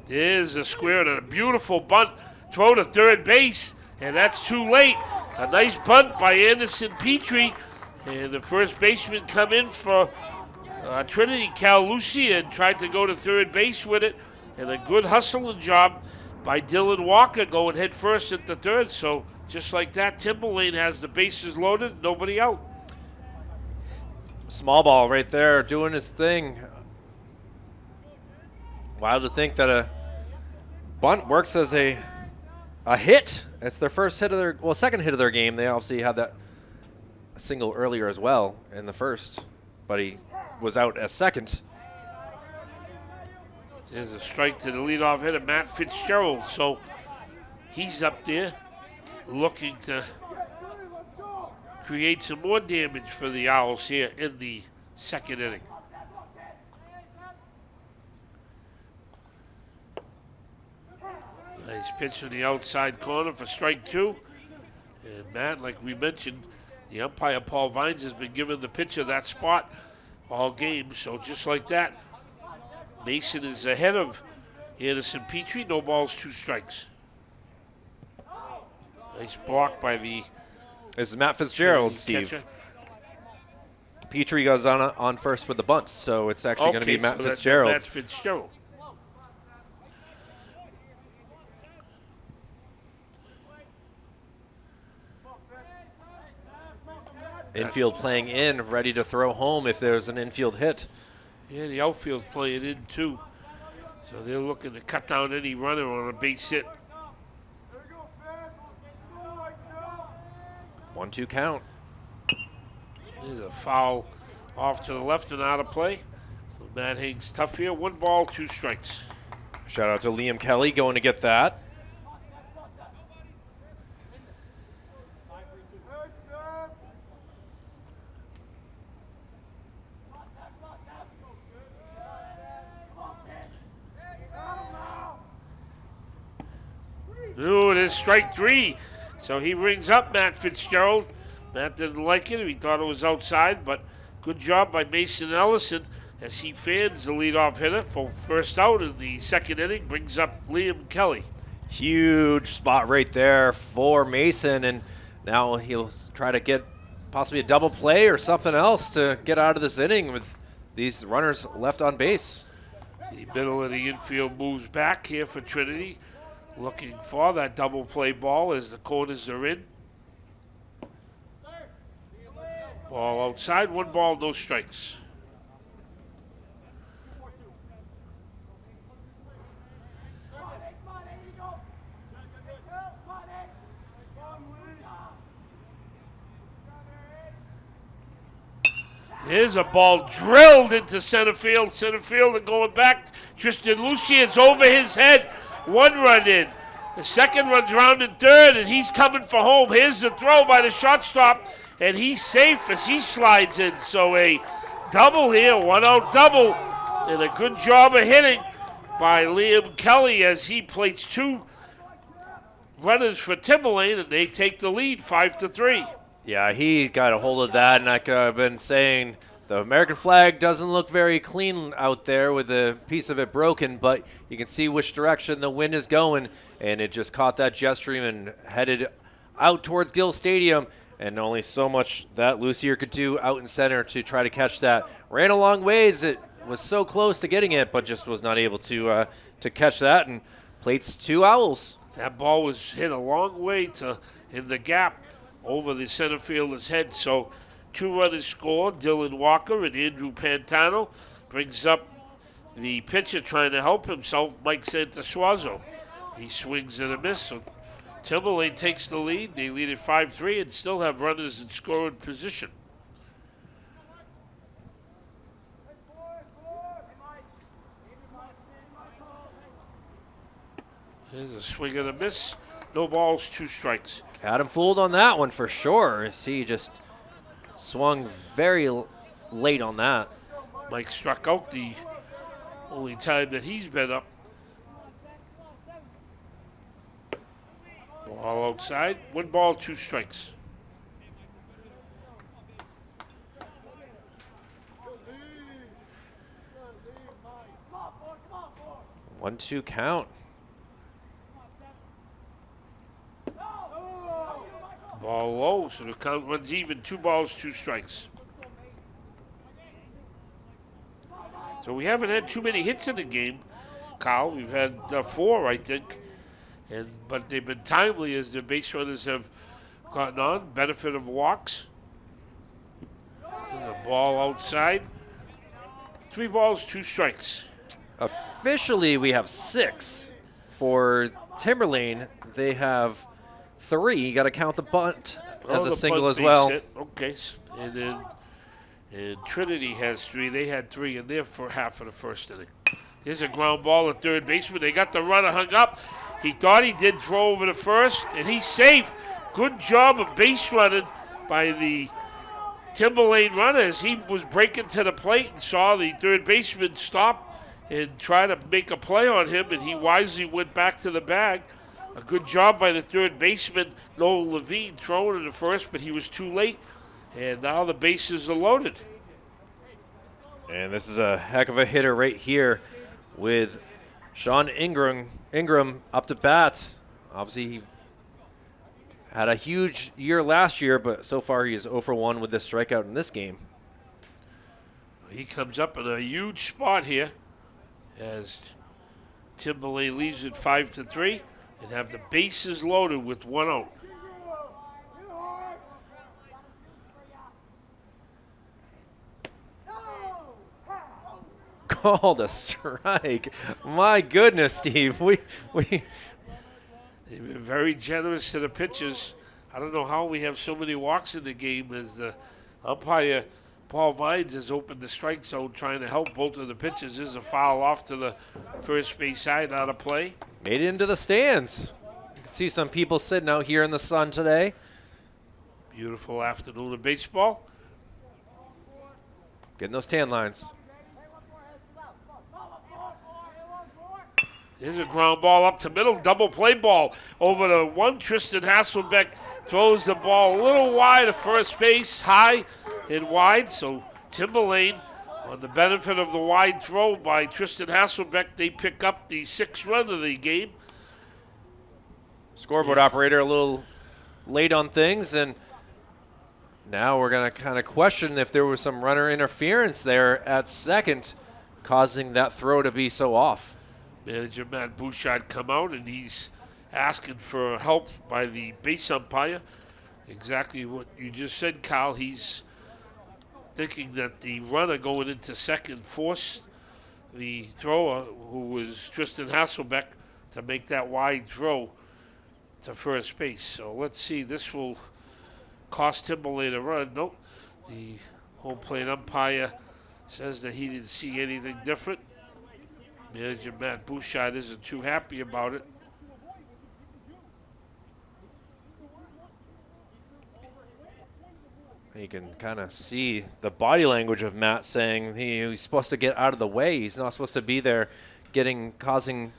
There's a square and a beautiful bunt. Throw to third base, and that's too late. A nice bunt by Anderson Petrie. And the first baseman come in for Trinity, Cal Lucy, and tried to go to third base with it. And a good hustling job by Dylan Walker going head first at the third. So just like that, Timberlane has the bases loaded, nobody out. Small ball right there doing his thing. Wild to think that a bunt works as a hit. It's their first hit of their, well, second hit of their game. They obviously had that single earlier as well in the first, but he was out as second. There's a strike to the leadoff hitter, Matt Fitzgerald. So he's up there looking to create some more damage for the Owls here in the second inning. Nice pitch on the outside corner for strike two. And Matt, like we mentioned, the umpire, Paul Vines, has been giving the pitcher that spot all game. So just like that, Mason is ahead of Anderson Petrie. No balls, two strikes. Nice block by the... This is Matt Fitzgerald, Steve. Catcher. Petrie goes on first for the bunts, so it's actually going to be Matt Fitzgerald. Matt Fitzgerald. Infield playing in, ready to throw home if there's an infield hit. Yeah, the outfield's playing in too. So they're looking to cut down any runner on a base hit. 1-2 count. There's a foul off to the left and out of play. So Matt hangs tough here. 1 ball, 2 strikes. Shout out to Liam Kelly going to get that. Ooh, it is strike 3. So he rings up Matt Fitzgerald. Matt didn't like it. He thought it was outside, but good job by Mason Ellison as he fans the leadoff hitter for first out in the second inning, brings up Liam Kelly. Huge spot right there for Mason, and now he'll try to get possibly a double play or something else to get out of this inning with these runners left on base. The middle of the infield moves back here for Trinity, looking for that double play ball as the corners are in. Ball outside, 1 ball, no strikes. Here's a ball drilled into center field. Center fielder going back. Tristan Lucian's over his head. 1 run in. The second runs around in third, and he's coming for home. Here's the throw by the shortstop, and he's safe as he slides in. So a double here, 1-out double, and a good job of hitting by Liam Kelly as he plates 2 runners for Timberlane, and they take the lead 5-3. Yeah, he got a hold of that, and like I've been saying, the American flag doesn't look very clean out there with a piece of it broken, but you can see which direction the wind is going, and it just caught that jet stream and headed out towards Gill Stadium, and only so much that Lucier could do out in center to try to catch that. Ran a long ways. It was so close to getting it, but just was not able to catch that, and plates 2 owls. That ball was hit a long way in the gap over the center fielder's head. So 2 runners scored, Dylan Walker and Andrew Pantano. Brings up the pitcher trying to help himself, Mike Santasuazo. He swings and a miss. So Timberlane takes the lead. They lead at 5-3 and still have runners in scoring position. There's a swing and a miss. No balls, 2 strikes. Had him fooled on that one for sure. He just swung very late on that. Mike struck out the only time that he's been up. Ball outside. 1 ball, 2 strikes. One, 2 count. Ball low, so the count runs even. 2 balls, 2 strikes. So we haven't had too many hits in the game, Kyle. We've had 4, I think. But they've been timely as the base runners have gotten on. Benefit of walks. And the ball outside. 3 balls, 2 strikes. Officially, we have 6 for Timberlane. They have 3. You got to count the bunt as a single as well. Hit. Okay, and then Trinity has 3. They had 3 in there for half of the first inning. There's a ground ball at third baseman. They got the runner hung up. He thought he did throw over the first, and he's safe. Good job of base running by the Timberlane runner as he was breaking to the plate and saw the third baseman stop and try to make a play on him, and he wisely went back to the bag. A good job by the third baseman, Noel Levine, throwing to the first, but he was too late, and now the bases are loaded. And this is a heck of a hitter right here with Sean Ingram up to bat. Obviously, he had a huge year last year, but so far he is 0 for 1 with this strikeout in this game. He comes up in a huge spot here as Timberlane leads it 5-3 and have the bases loaded with 1 out. Called a strike. My goodness, Steve. They've been very generous to the pitchers. I don't know how we have so many walks in the game as the umpire Paul Vines has opened the strike zone trying to help both of the pitchers. There's a foul off to the first base side, out of play. Made it into the stands. You can see some people sitting out here in the sun today. Beautiful afternoon of baseball. Getting those tan lines. There's a ground ball up to middle, double play ball over to one. Tristan Hasselbeck throws the ball a little wide of first base, high and wide. So Timberlane, on the benefit of the wide throw by Tristan Hasselbeck, they pick up the 6th run of the game. Scoreboard operator a little late on things, and now we're going to kind of question if there was some runner interference there at second, causing that throw to be so off. Manager Matt Bouchard come out, and he's asking for help by the base umpire. Exactly what you just said, Kyle. He's thinking that the runner going into second forced the thrower, who was Tristan Hasselbeck, to make that wide throw to first base. So let's see. This will cost Timberlane a run. Nope. The Home plate umpire says that he didn't see anything different. Manager Matt Bouchard isn't too happy about it. You can kind of see the body language of Matt saying he's supposed to get out of the way. He's not supposed to be there causing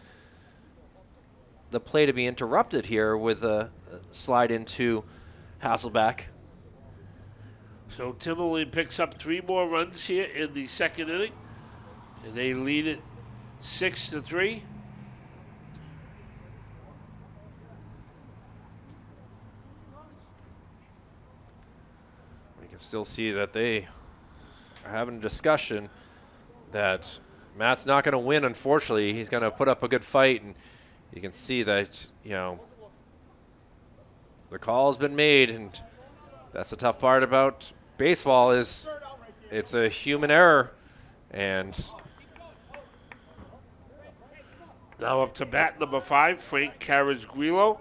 the play to be interrupted here with a slide into Hasselback. So Timberlane picks up 3 more runs here in the second inning, and they lead it 6-3. You can still see that they are having a discussion that Matt's not going to win, unfortunately. He's going to put up a good fight, and you can see that, the call has been made, and that's the tough part about baseball is it's a human error. And now up to bat number 5, Frank Carrasguilo.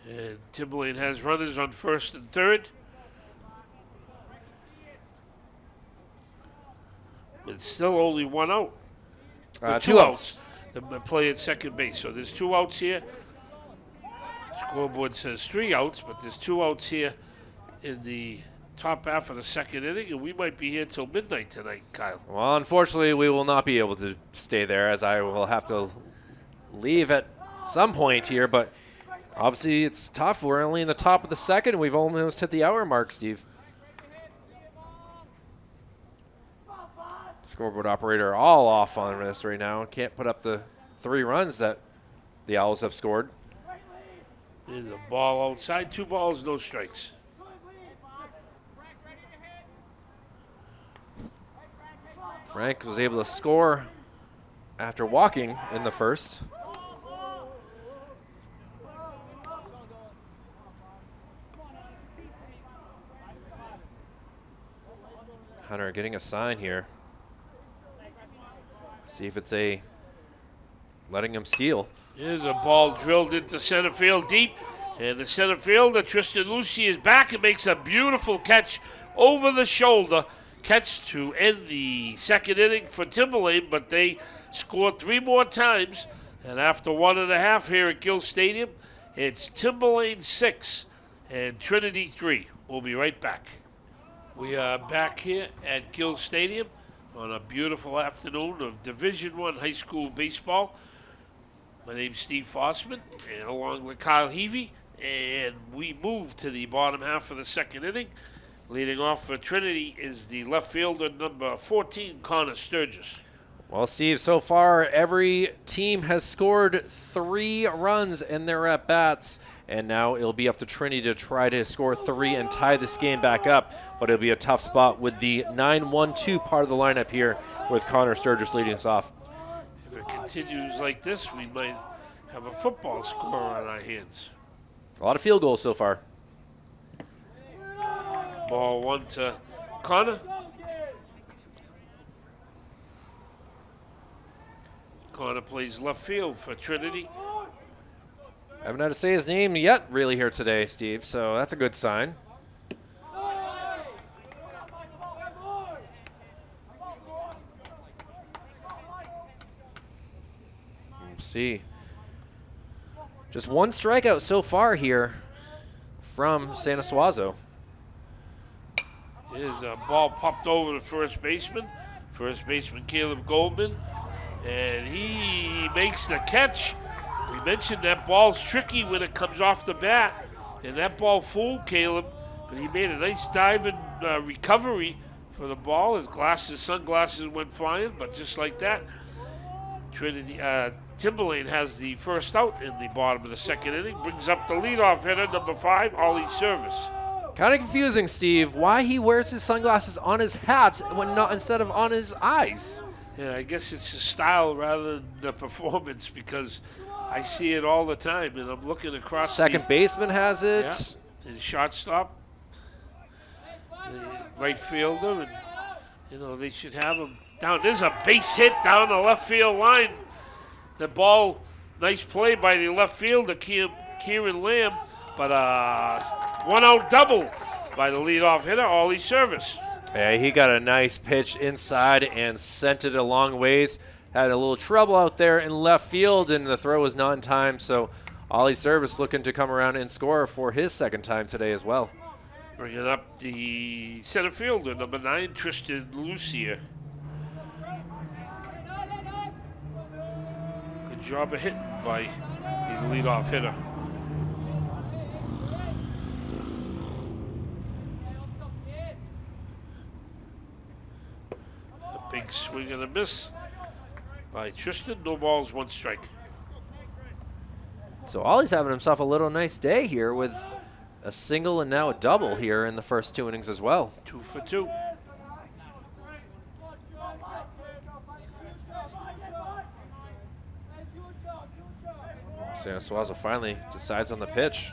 And Timberlane has runners on first and third. It's still only 1 out. 2 outs. The play at second base. So there's 2 outs here. Scoreboard says 3 outs, but there's 2 outs here in the top half of the second inning, and we might be here till midnight tonight, Kyle. Well, unfortunately, we will not be able to stay there, as I will have to leave at some point here, but obviously it's tough. We're only in the top of the second. We've almost hit the hour mark, Steve. Scoreboard operator all off on this right now. Can't put up the 3 runs that the Owls have scored. There's a ball outside. 2 balls, no strikes. Frank was able to score after walking in the first. Hunter getting a sign here. See if it's letting him steal. Here's a ball drilled into center field deep. And the center fielder, Tristan Lucy, is back and makes a beautiful catch over the shoulder. Catch to end the second inning for Timberlane, but they scored 3 more times. And after 1.5 here at Gill Stadium, it's Timberlane 6 and Trinity 3. We'll be right back. We are back here at Gill Stadium on a beautiful afternoon of Division I high school baseball. My name's Steve Fossman, and along with Kyle Heavey, and we move to the bottom half of the second inning. Leading off for Trinity is the left fielder, number 14, Connor Sturgis. Well, Steve, so far every team has scored 3 runs in their at-bats, and now it'll be up to Trinity to try to score 3 and tie this game back up, but it'll be a tough spot with the 9-1-2 part of the lineup here with Connor Sturgis leading us off. If it continues like this, we might have a football score on our hands. A lot of field goals so far. Ball 1 to Connor. Connor plays left field for Trinity. I haven't had to say his name yet really here today, Steve, so that's a good sign. We'll see. Just 1 strikeout so far here from San Asuazo. Here's a ball popped over to first baseman. First baseman Caleb Goldman. And he makes the catch. We mentioned that ball's tricky when it comes off the bat. And that ball fooled Caleb. But he made a nice dive and recovery for the ball. His sunglasses went flying. But just like that, Timberlane has the first out in the bottom of the second inning. Brings up the leadoff hitter, number 5, Ollie Service. Kind of confusing, Steve, why he wears his sunglasses on his hat instead of on his eyes. Yeah, I guess it's his style rather than the performance, because I see it all the time, and I'm looking across. Second baseman has it. Yeah, and shortstop, the right fielder, and they should have him down. There's a base hit down the left field line. The ball, nice play by the left fielder, Kieran Lamb, but 1 out double by the leadoff hitter, Ollie Service. Yeah, he got a nice pitch inside and sent it a long ways. Had a little trouble out there in left field, and the throw was not in time. So Ollie Service looking to come around and score for his second time today as well. Bringing up the center fielder, number 9, Tristan Lucia. Good job of hitting by the leadoff hitter. A big swing and a miss by Tristan. No balls, 1 strike. So Ollie's having himself a little nice day here with a single and now a double here in the first 2 innings as well. 2 for 2. Santa Suazo finally decides on the pitch.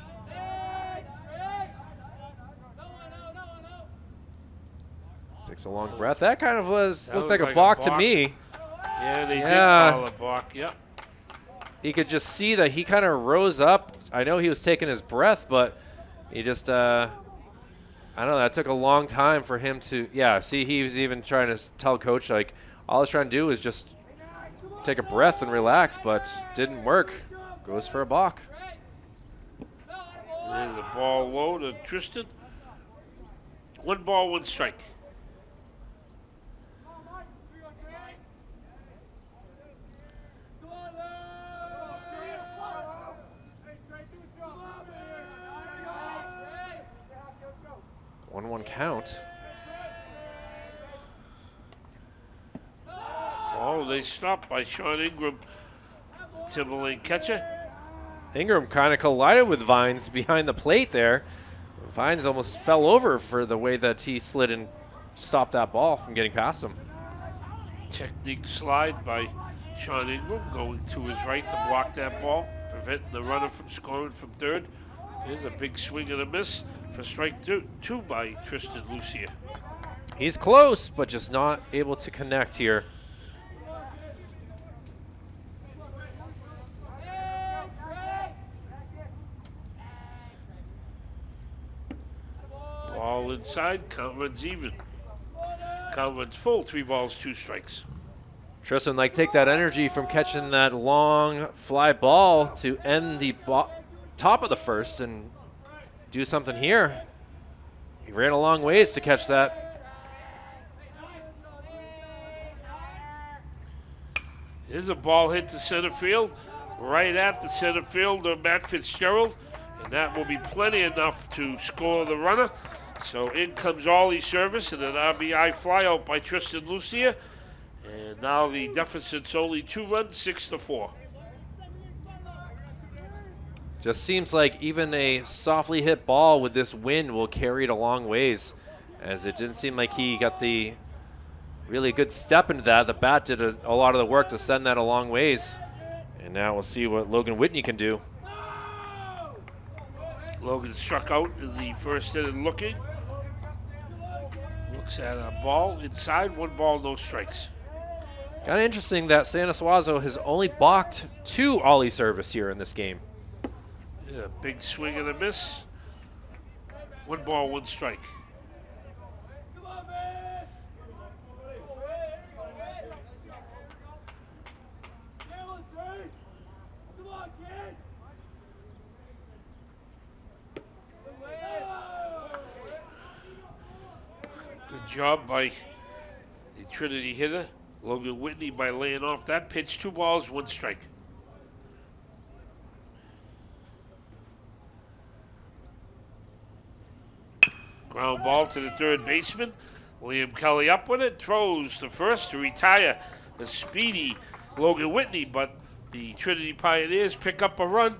Takes a long breath. That kind of looked like a balk to me. Yeah, they did call a balk, yep. You could just see that he kind of rose up. I know he was taking his breath, but he just, I don't know, that took a long time for him to, see, he was even trying to tell coach, like, all I was trying to do is just take a breath and relax, but didn't work. Goes for a balk. And the ball low to Tristan. 1 ball, 1 strike. One count. Oh, they stopped by Sean Ingram, Timberlane catcher. Ingram kind of collided with Vines behind the plate there. Vines almost fell over for the way that he slid and stopped that ball from getting past him. Technique slide by Sean Ingram going to his right to block that ball, preventing the runner from scoring from third. There's a big swing and a miss for strike 2 by Tristan Lucia. He's close, but just not able to connect here. Ball inside, count runs even. Count runs full, 3 balls, 2 strikes. Tristan, take that energy from catching that long fly ball to end the top of the first and do something here. He ran a long ways to catch that. Here's a ball hit to center field, right at the center fielder, Matt Fitzgerald, and that will be plenty enough to score the runner. So in comes Ollie Service and an RBI flyout by Tristan Lucia, and now the deficit's only 2 runs, 6-4. Just seems like even a softly hit ball with this wind will carry it a long ways, as it didn't seem like he got the really good step into that. The bat did a lot of the work to send that a long ways, and now we'll see what Logan Whitney can do. Logan struck out in the first inning looking. Looks at a ball inside, 1 ball, no strikes. Kind of interesting that Santa Suazo has only balked 2 Ollie Service here in this game. Yeah, big swing and a miss. 1 ball, 1 strike. Good job by the Trinity hitter, Logan Whitney, by laying off that pitch. 2 balls, 1 strike. Ground ball to the third baseman. Liam Kelly up with it, throws to first to retire the speedy Logan Whitney, but the Trinity Pioneers pick up a run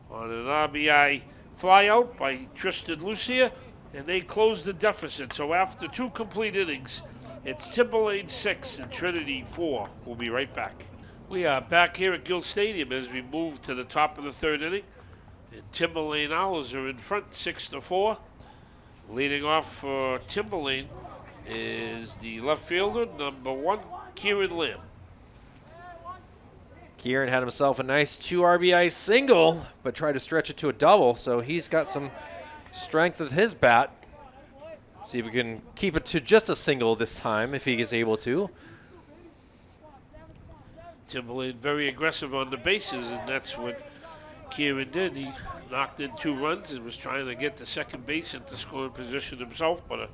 on an RBI flyout by Tristan Lucia, and they close the deficit. So after 2 complete innings, it's Timberlane 6 and Trinity 4. We'll be right back. We are back here at Gill Stadium as we move to the top of the 3rd inning, and Timberlane Owls are in front 6-4. Leading off for Timberlane is the left fielder, number 1, Kieran Lamb. Kieran had himself a nice 2 RBI single, but tried to stretch it to a double, so he's got some strength with his bat. See if we can keep it to just a single this time, if he is able to. Timberlane very aggressive on the bases, and that's what Kieran did. He knocked in 2 runs and was trying to get to second base into scoring position himself, but a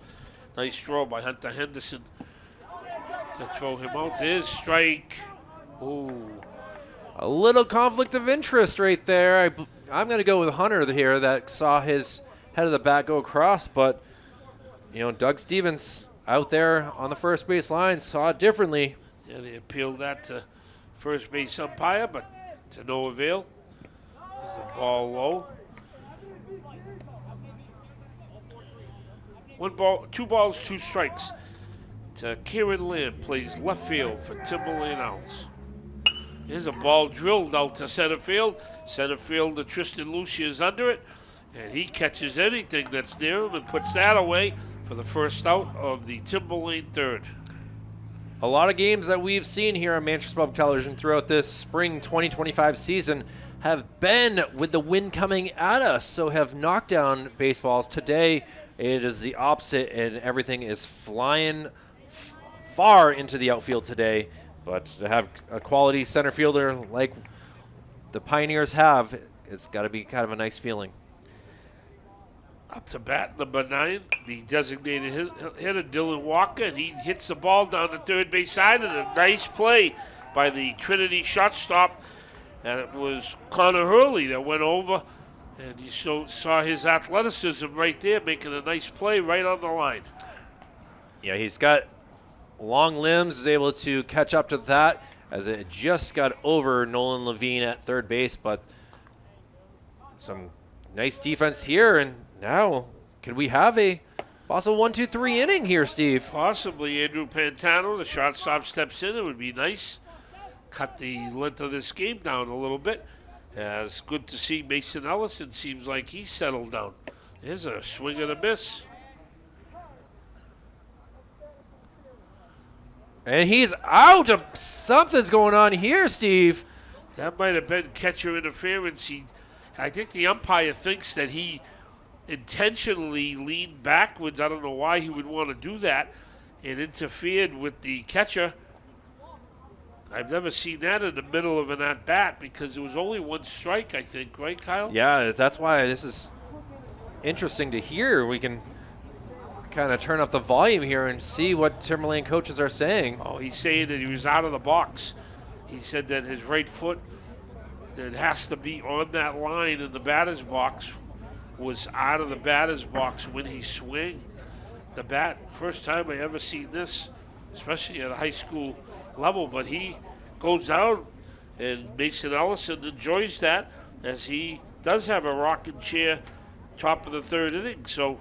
nice throw by Hunter Henderson to throw him out. There's strike. Ooh. A little conflict of interest right there. I'm going to go with Hunter here that saw his head of the bat go across, but Doug Stevens out there on the first base line saw it differently. Yeah, they appealed that to first base umpire, but to no avail. There's a ball low. 1 ball, 2 balls, 2 strikes. To Kieran Lamb, plays left field for Timberland Owls. Here's a ball drilled out to center field. Center fielder Tristan Lucia is under it, and he catches anything that's near him and puts that away for the first out of the Timberlane third. A lot of games that we've seen here on Manchester Public Television throughout this spring 2025 season have been with the wind coming at us, so have knocked down baseballs. Today, it is the opposite, and everything is flying far into the outfield today. But to have a quality center fielder like the Pioneers have, it's got to be kind of a nice feeling. Up to bat, number 9, the designated hitter, Dylan Walker, and he hits the ball down the third base side, and a nice play by the Trinity shortstop. And it was Connor Hurley that went over, and you saw his athleticism right there, making a nice play right on the line. Yeah, he's got long limbs, is able to catch up to that as it just got over Nolan Levine at third base, but some nice defense here, and now could we have a possible 1-2-3 inning here, Steve? Possibly. Andrew Pantano, the shortstop, steps in. It would be nice. Cut the length of this game down a little bit. It's good to see Mason Ellison. Seems like he's settled down. There's a swing and a miss. And he's out. Something's going on here, Steve. That might have been catcher interference. I think the umpire thinks that he intentionally leaned backwards. I don't know why he would want to do that, and interfered with the catcher. I've never seen that in the middle of an at-bat because there was only 1 strike, I think. Right, Kyle? Yeah, that's why this is interesting to hear. We can kind of turn up the volume here and see what Timberlane coaches are saying. Oh, he's saying that he was out of the box. He said that his right foot that has to be on that line in the batter's box was out of the batter's box when he swung the bat. First time I ever seen this, especially at a high school level, but he goes down, and Mason Ellison enjoys that as he does have a rocking chair top of the third inning. So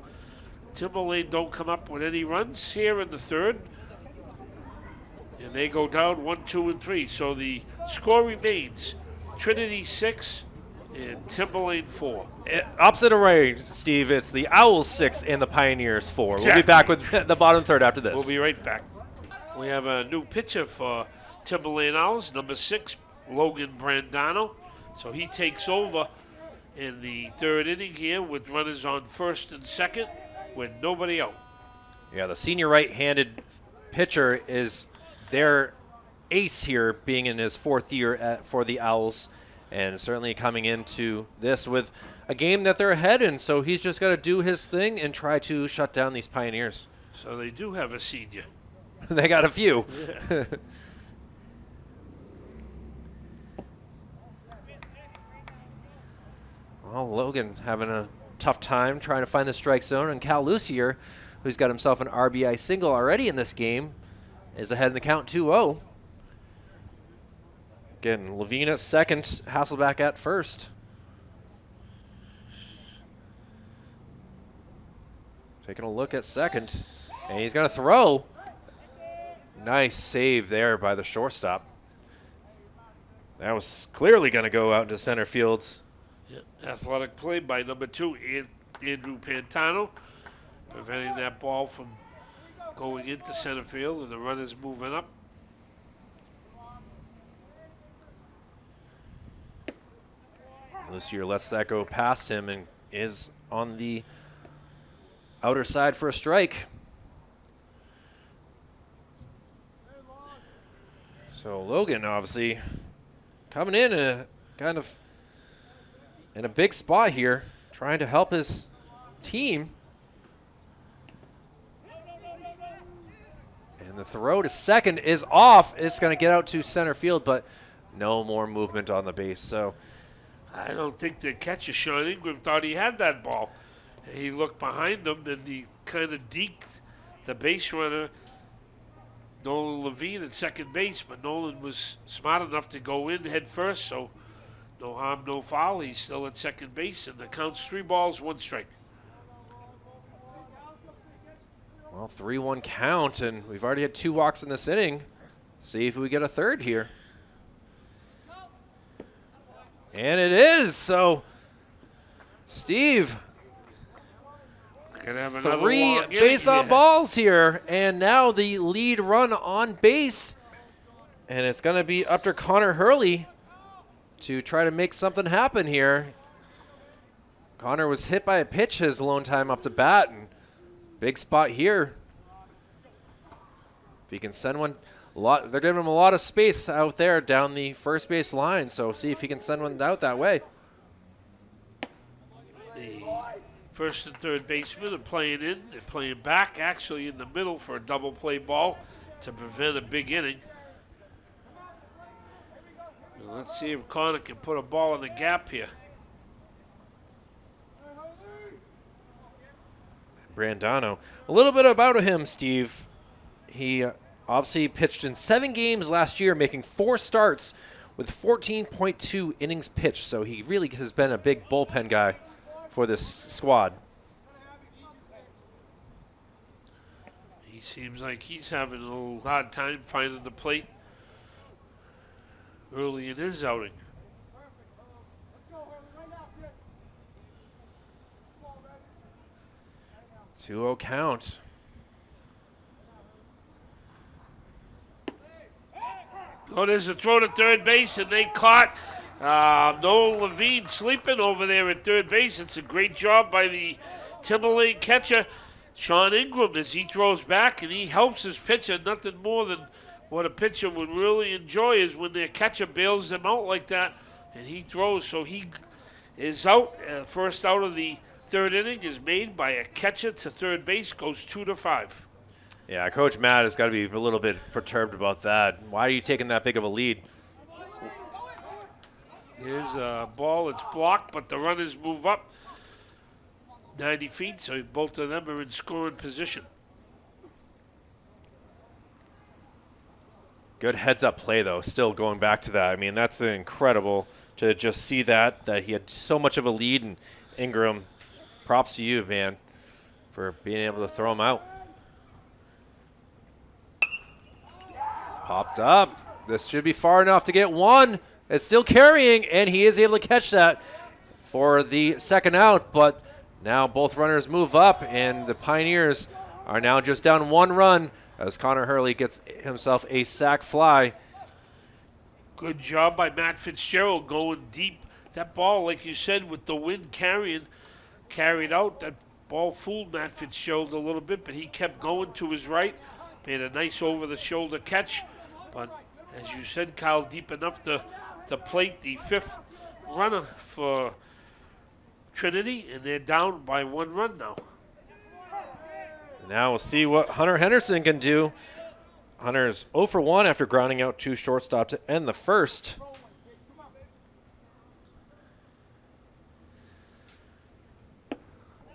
Timberlane don't come up with any runs here in the third, and they go down 1, 2, and 3. So the score remains Trinity 6 and Timberlane 4. Opposite array, Steve. It's the Owls 6 and the Pioneers 4. Exactly. We'll be back with the bottom third after this. We'll be right back. We have a new pitcher for Timberlane Owls, number 6, Logan Brandano. So he takes over in the third inning here with runners on first and second with nobody out. Yeah, the senior right-handed pitcher is their ace here, being in his 4th year for the Owls, and certainly coming into this with a game that they're ahead in. So he's just got to do his thing and try to shut down these Pioneers. So they do have a senior. They got a few. Yeah. Well, Logan having a tough time trying to find the strike zone, and Cal Lucier, who's got himself an RBI single already in this game, is ahead in the count 2-0. Again, Levine at second, Hasselback at first. Taking a look at second, and he's going to throw. Nice save there by the shortstop. That was clearly going to go out into center field. Yeah. Athletic play by number 2, Andrew Pantano, preventing that ball from going into center field, and the runner's moving up. Lucier lets that go past him and is on the outer side for a strike. So Logan obviously coming in a kind of in a big spot here, trying to help his team. And the throw to second is off. It's going to get out to center field, but no more movement on the base. So I don't think the catcher, Sean Ingram, thought he had that ball. He looked behind him and he kind of deked the base runner, Nolan Levine, at second base, but Nolan was smart enough to go in head first, so no harm, no foul. He's still at second base, and the count's 3 balls, 1 strike. Well, 3-1 count, and we've already had 2 walks in this inning. See if we get a third here. And it is. So, Steve, Gonna have another 3 long inning base on here. balls here, and now the lead run on base. And it's going to be up to Connor Hurley to try to make something happen here. Connor was hit by a pitch his lone time up to bat, and big spot here. If he can send one, they're giving him a lot of space out there down the first base line, so see if he can send one out that way. The first and third baseman are playing in. They're playing back, actually in the middle for a double play ball to prevent a big inning. Well, let's see if Connor can put a ball in the gap here. Brandano. A little bit about him, Steve. He obviously pitched in 7 games last year, making 4 starts with 14.2 innings pitched. So he really has been a big bullpen guy for this squad. He seems like he's having a little hard time finding the plate early in his outing. 2-0 count. Oh, there's a throw to third base, and they caught Nolan Levine sleeping over there at third base. It's a great job by the Timberlane catcher, Sean Ingram, as he throws back, and he helps his pitcher. Nothing more than what a pitcher would really enjoy is when their catcher bails them out like that, and he throws. So he is out. First out of the third inning is made by a catcher to third base, goes 2-5. Yeah, Coach Matt has got to be a little bit perturbed about that. Why are you taking that big of a lead? Here's a ball. It's blocked, but the runners move up 90 feet, so both of them are in scoring position. Good heads-up play, though. Still going back to that. I mean, that's incredible to just see that he had so much of a lead. And Ingram, props to you, man, for being able to throw him out. Popped up. This should be far enough to get one. It's still carrying, and he is able to catch that for the second out. But now both runners move up, and the Pioneers are now just down 1 run as Connor Hurley gets himself a sac fly. Good job by Matt Fitzgerald going deep. That ball, like you said, with the wind carried out, that ball fooled Matt Fitzgerald a little bit, but he kept going to his right, made a nice over-the-shoulder catch. But as you said, Kyle, deep enough to plate the 5th runner for Trinity, and they're down by 1 run now. Now we'll see what Hunter Henderson can do. Hunter's 0 for 1 after grounding out 2 shortstop to end the first.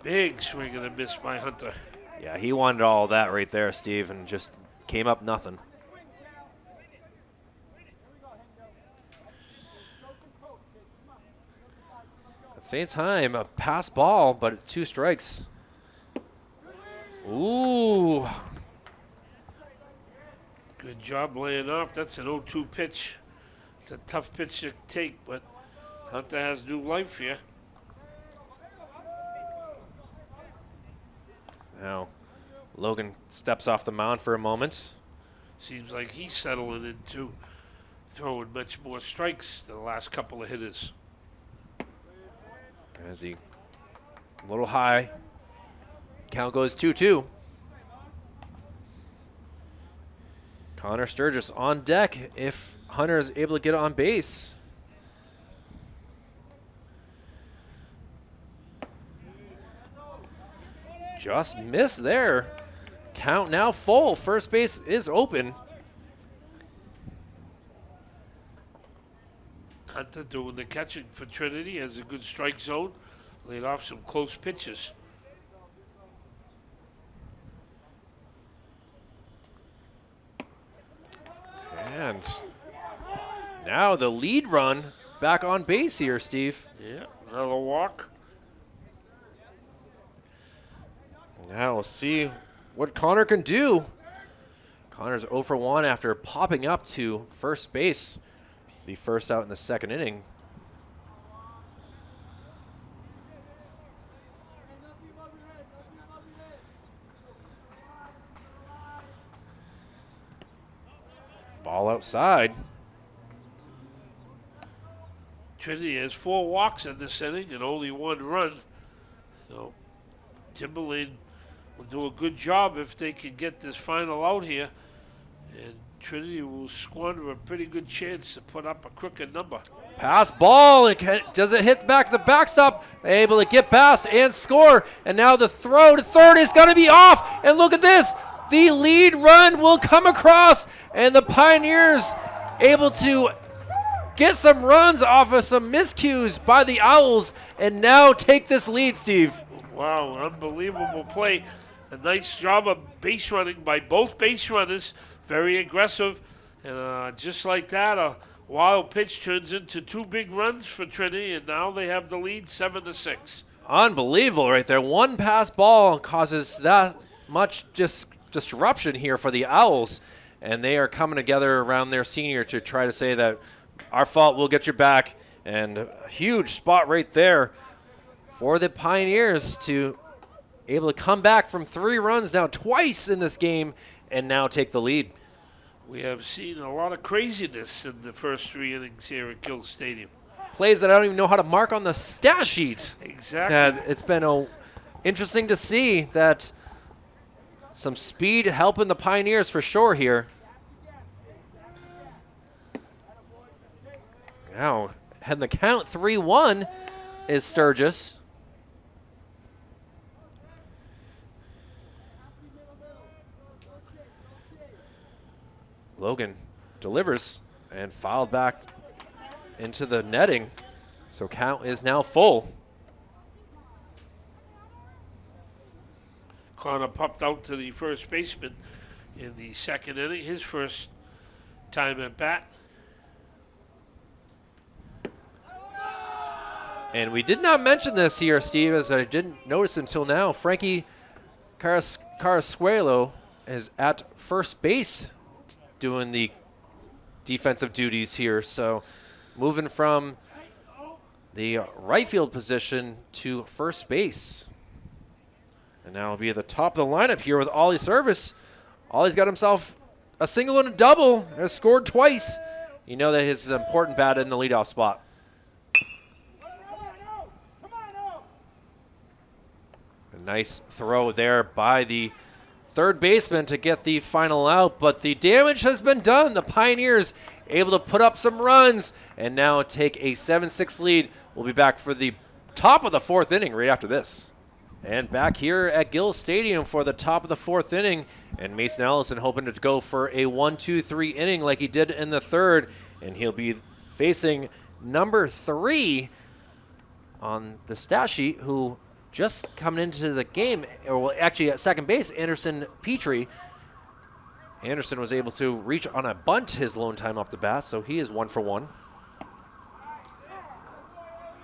Big swing and a miss by Hunter. Yeah, he wanted all that right there, Steve, and just came up nothing. At the same time, a pass ball, but 2 strikes. Ooh. Good job laying off. That's an 0-2 pitch. It's a tough pitch to take, but Hunter has new life here. Now, Logan steps off the mound for a moment. Seems like he's settling into throwing much more strikes than the last couple of hitters. As he a little high. Count goes 2-2. Connor Sturgis on deck if Hunter is able to get on base. Just missed there. Count now full. First base is open. Hunter doing the catching for Trinity, has a good strike zone. Laid off some close pitches. And now the lead run back on base here, Steve. Yeah, another walk. Now we'll see what Connor can do. Connor's 0 for 1 after popping up to first base. The first out in the second inning. Ball outside. Trinity has 4 walks in this inning and only 1 run. So Timberlane will do a good job if they can get this final out here. And Trinity will squander a pretty good chance to put up a crooked number. Pass ball. Does it hit the back of the backstop? Able to get past and score. And now the throw to third is going to be off. And look at this. The lead run will come across. And the Pioneers able to get some runs off of some miscues by the Owls. And now take this lead, Steve. Wow, unbelievable play. A nice job of base running by both base runners. Very aggressive. And just like that, a wild pitch turns into 2 big runs for Trinity, and now they have the lead 7-6. Unbelievable right there. One pass ball causes that much disruption here for the Owls, and they are coming together around their senior to try to say that our fault, we'll get your back. And a huge spot right there for the Pioneers to able to come back from 3 runs now twice in this game and now take the lead. We have seen a lot of craziness in the first 3 innings here at Gill Stadium. Plays that I don't even know how to mark on the stat sheet. Exactly. That it's been interesting to see that some speed helping the Pioneers for sure here. Now, heading the count 3-1 is Sturgis. Logan delivers and fouled back into the netting. So count is now full. Connor popped out to the first baseman in the second inning, his first time at bat. And we did not mention this here, Steve, as I didn't notice until now. Frankie Carrasquelo is at first base doing the defensive duties here. So moving from the right field position to first base. And now he'll be at the top of the lineup here with Ollie Service. Ollie's got himself a single and a double, has scored twice. You know that his important bat in the leadoff spot. A nice throw there by the third baseman to get the final out, but the damage has been done. The Pioneers able to put up some runs and now take a 7-6 lead. We'll be back for the top of the 4th inning right after this. And back here at Gill Stadium for the top of the 4th inning, and Mason Allison hoping to go for a 1-2-3 inning like he did in the 3rd, and he'll be facing number 3 on the stat sheet, who just coming into the game, or well, actually at second base, Anderson Petrie. Anderson was able to reach on a bunt his lone time up the bat, so he is 1 for 1.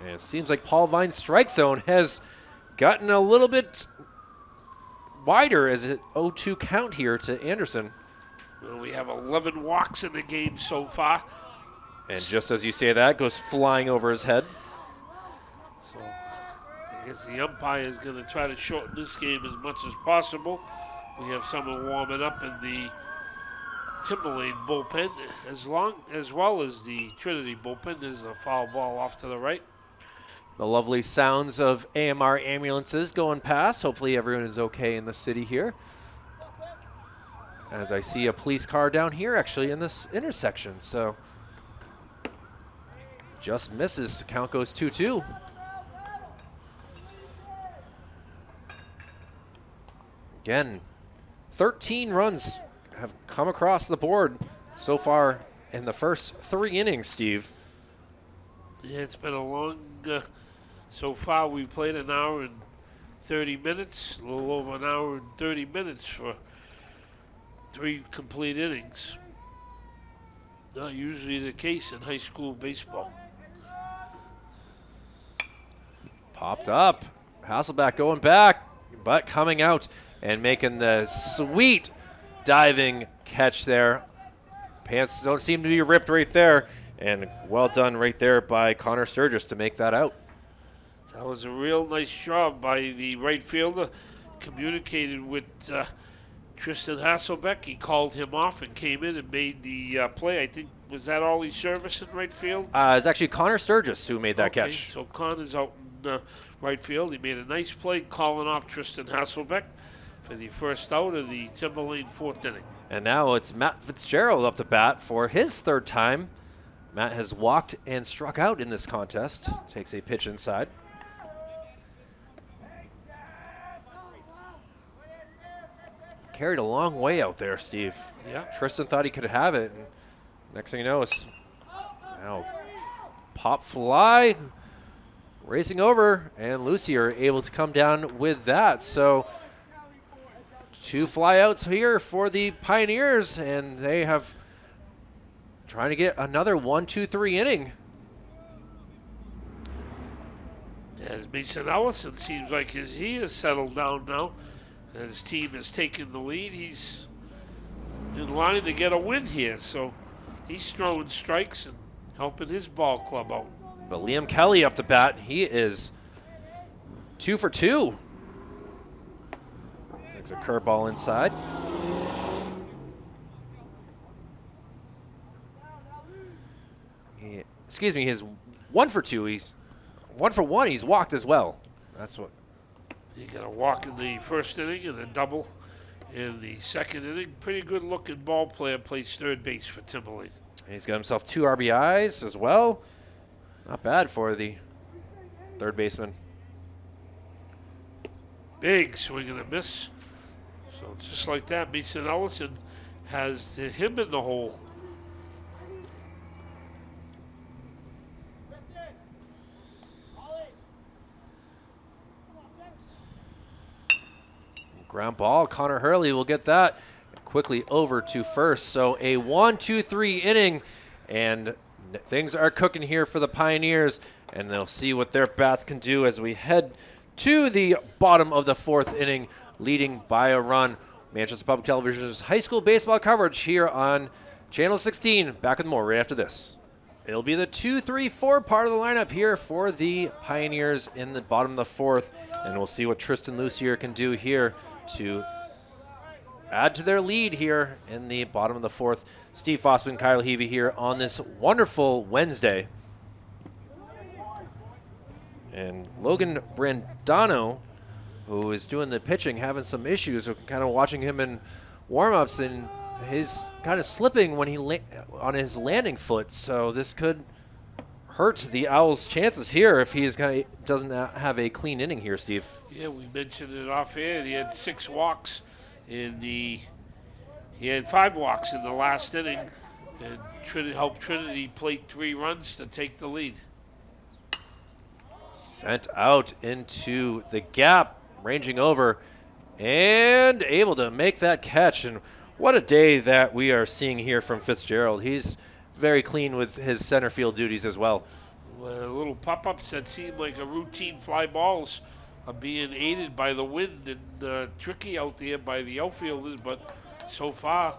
And it seems like Paul Vine's strike zone has gotten a little bit wider as an 0-2 count here to Anderson. Well, we have 11 walks in the game so far. And just as you say that, goes flying over his head. So I guess the umpire is going to try to shorten this game as much as possible. We have someone warming up in the Timberlane bullpen, as well as the Trinity bullpen. There's a foul ball off to the right. The lovely sounds of AMR ambulances going past. Hopefully everyone is okay in the city here. As I see a police car down here actually in this intersection. So just misses. Count goes 2-2. Again, 13 runs have come across the board so far in the first 3 innings, Steve. Yeah, it's been a long, so far we played an hour and 30 minutes, a little over an hour and 30 minutes for 3 complete innings. Not usually the case in high school baseball. Popped up. Hasselback going back, but coming out and making the sweet diving catch there. Pants don't seem to be ripped right there. And well done right there by Connor Sturgis to make that out. That was a real nice job by the right fielder. Communicated with Tristan Hasselbeck. He called him off and came in and made the play. I think, was that all he serviced in right field? It's actually Connor Sturgis who made that catch. So Connor's out in right field. He made a nice play calling off Tristan Hasselbeck for the first out of the Timberlane 4th inning. And now it's Matt Fitzgerald up to bat for his 3rd time. Matt has walked and struck out in this contest. Takes a pitch inside. Carried a long way out there, Steve. Yeah. Tristan thought he could have it. And next thing you know, it's now pop fly racing over, and Lucy are able to come down with that. So 2 flyouts here for the Pioneers, and they have trying to get another 1-2-3 inning. As Mason Ellison seems like he has settled down now. His team has taken the lead. He's in line to get a win here, so he's throwing strikes and helping his ball club out. But Liam Kelly up to bat. He is 2 for 2. There's a curveball inside. Excuse me, he's 1 for 2. He's 1 for 1. He's walked as well. That's what. He got a walk in the 1st inning and a double in the 2nd inning. Pretty good looking ball player, plays 3rd base for Timberlane. He's got himself 2 RBIs as well. Not bad for the 3rd baseman. Big swing and a miss. So just like that, Mason Ellison has him in the hole. Ground ball. Connor Hurley will get that quickly over to first. So a 1-2-3 inning, and things are cooking here for the Pioneers, and they'll see what their bats can do as we head to the bottom of the 4th inning, leading by a run. Manchester Public Television's high school baseball coverage here on Channel 16. Back with more right after this. It'll be the 2-3-4 part of the lineup here for the Pioneers in the bottom of the 4th, and we'll see what Tristan Lucier can do here to add to their lead here in the bottom of the 4th. Steve Fossman, Kyle Heavey here on this wonderful Wednesday. And Logan Brandano, who is doing the pitching, having some issues. We're kind of watching him in warm-ups, and he's kind of slipping when he on his landing foot. So this could hurt the Owls' chances here if he doesn't have a clean inning here, Steve. Yeah, we mentioned it off air. He had 6 walks he had 5 walks in the last inning, and helped Trinity plate 3 runs to take the lead. Sent out into the gap, ranging over, and able to make that catch. And what a day that we are seeing here from Fitzgerald. He's very clean with his center field duties as well. Little pop-ups that seem like a routine fly balls are being aided by the wind and tricky out there by the outfielders, but so far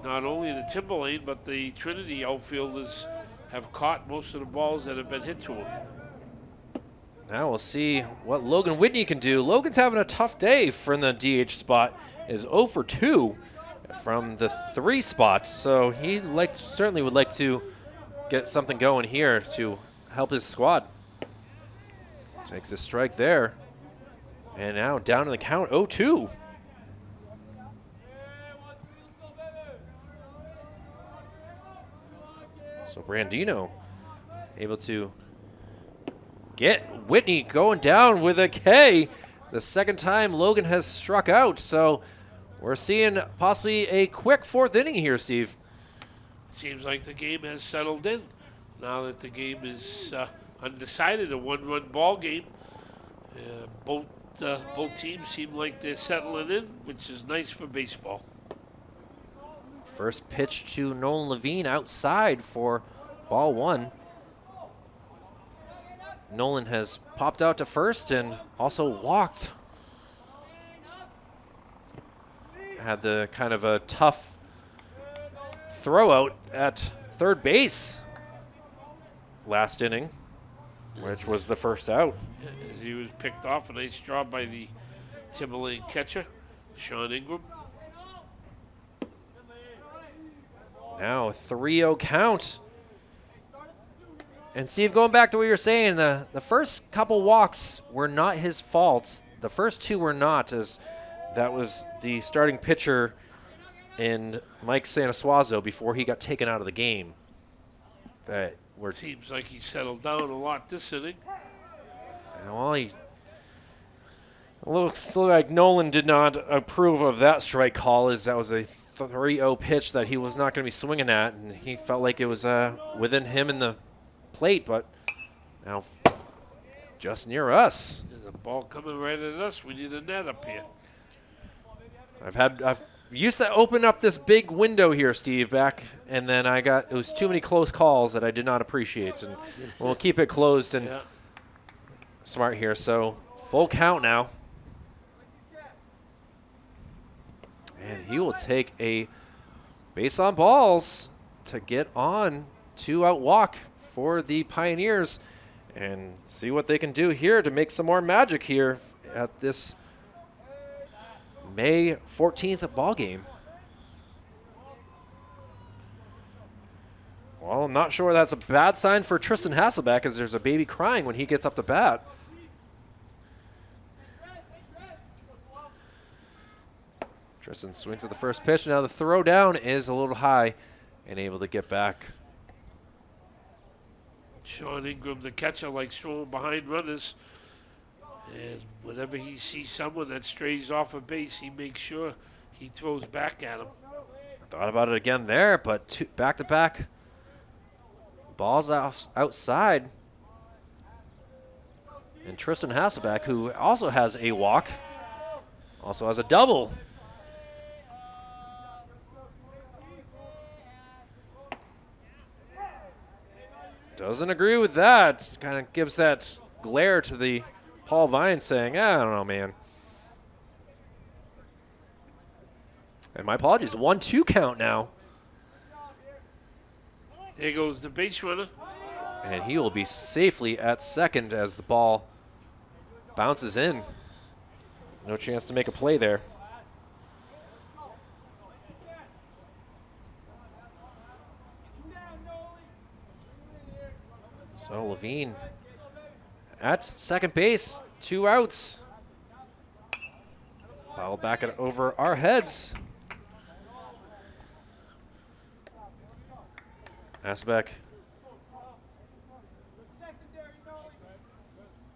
not only the Timberlane but the Trinity outfielders have caught most of the balls that have been hit to them. Now we'll see what Logan Whitney can do. Logan's having a tough day from the DH spot, is 0 for 2 from the 3 spot, so he certainly would like to get something going here to help his squad. Takes a strike there. And now down in the count, 0-2. So Brandino able to get Whitney going down with a K. The second time Logan has struck out. So we're seeing possibly a quick fourth inning here, Steve. Seems like the game has settled in. Now that the game is undecided, a one-run ball game. Both teams seem like they're settling in, which is nice for baseball. First pitch to Nolan Levine outside for ball one. Nolan has popped out to first and also walked. Had the kind of a tough throw out at third base last inning, which was the first out. As he was picked off, a nice job by the Timberlane catcher, Sean Ingram. Now a 3-0 count. And Steve, going back to what you were saying, the first couple walks were not his fault. The first two were not, as that was the starting pitcher in Mike Sanasuazo before he got taken out of the game. Seems like he settled down a lot this inning. Well, it looks like Nolan did not approve of that strike call, as that was a 3-0 pitch that he was not going to be swinging at, and he felt like it was within him and the plate, but now just near us. There's a ball coming right at us. We need a net up here. I've used to open up this big window here, Steve, back, and then it was too many close calls that I did not appreciate, and we'll keep it closed and smart here. So full count now. And he will take a base on balls to get on 2-out walk for the Pioneers and see what they can do here to make some more magic here at this May 14th ball game. Well, I'm not sure that's a bad sign for Tristan Hasselbeck, as there's a baby crying when he gets up to bat. Tristan swings at the first pitch. Now the throw down is a little high and able to get back. Sean Ingram, the catcher, likes throwing behind runners. And whenever he sees someone that strays off a base, he makes sure he throws back at him. Thought about it again there, but back-to-back balls outside. And Tristan Hasselbeck, who also has a walk, also has a double. Doesn't agree with that. Kind of gives that glare to the Paul Vine, saying, I don't know, man. And my apologies, 1-2 count now. There goes the base runner. And he will be safely at second as the ball bounces in. No chance to make a play there. So Levine at second base, 2 outs. Foul back over our heads. Hasselbeck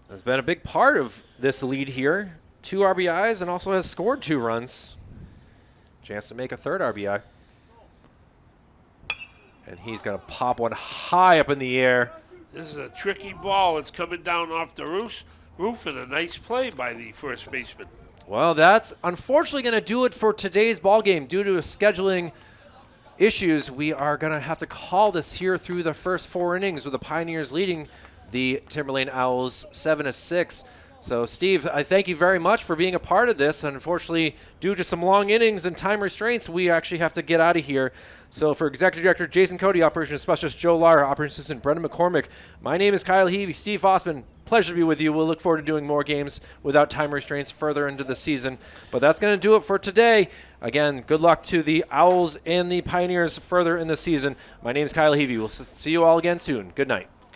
has been a big part of this lead here. 2 RBIs and also has scored 2 runs. Chance to make a third RBI. And he's going to pop one high up in the air. This is a tricky ball. It's coming down off the roof, and a nice play by the first baseman. Well, that's unfortunately going to do it for today's ball game. Due to scheduling issues, we are going to have to call this here through the first 4 innings, with the Pioneers leading the Timberlane Owls 7-6. So, Steve, I thank you very much for being a part of this. Unfortunately, due to some long innings and time restraints, we actually have to get out of here. So, for Executive Director Jason Cody, Operations Specialist Joe Lara, Operations Assistant Brendan McCormick, my name is Kyle Heavey, Steve Fossman. Pleasure to be with you. We'll look forward to doing more games without time restraints further into the season. But that's going to do it for today. Again, good luck to the Owls and the Pioneers further in the season. My name is Kyle Heavey. We'll see you all again soon. Good night.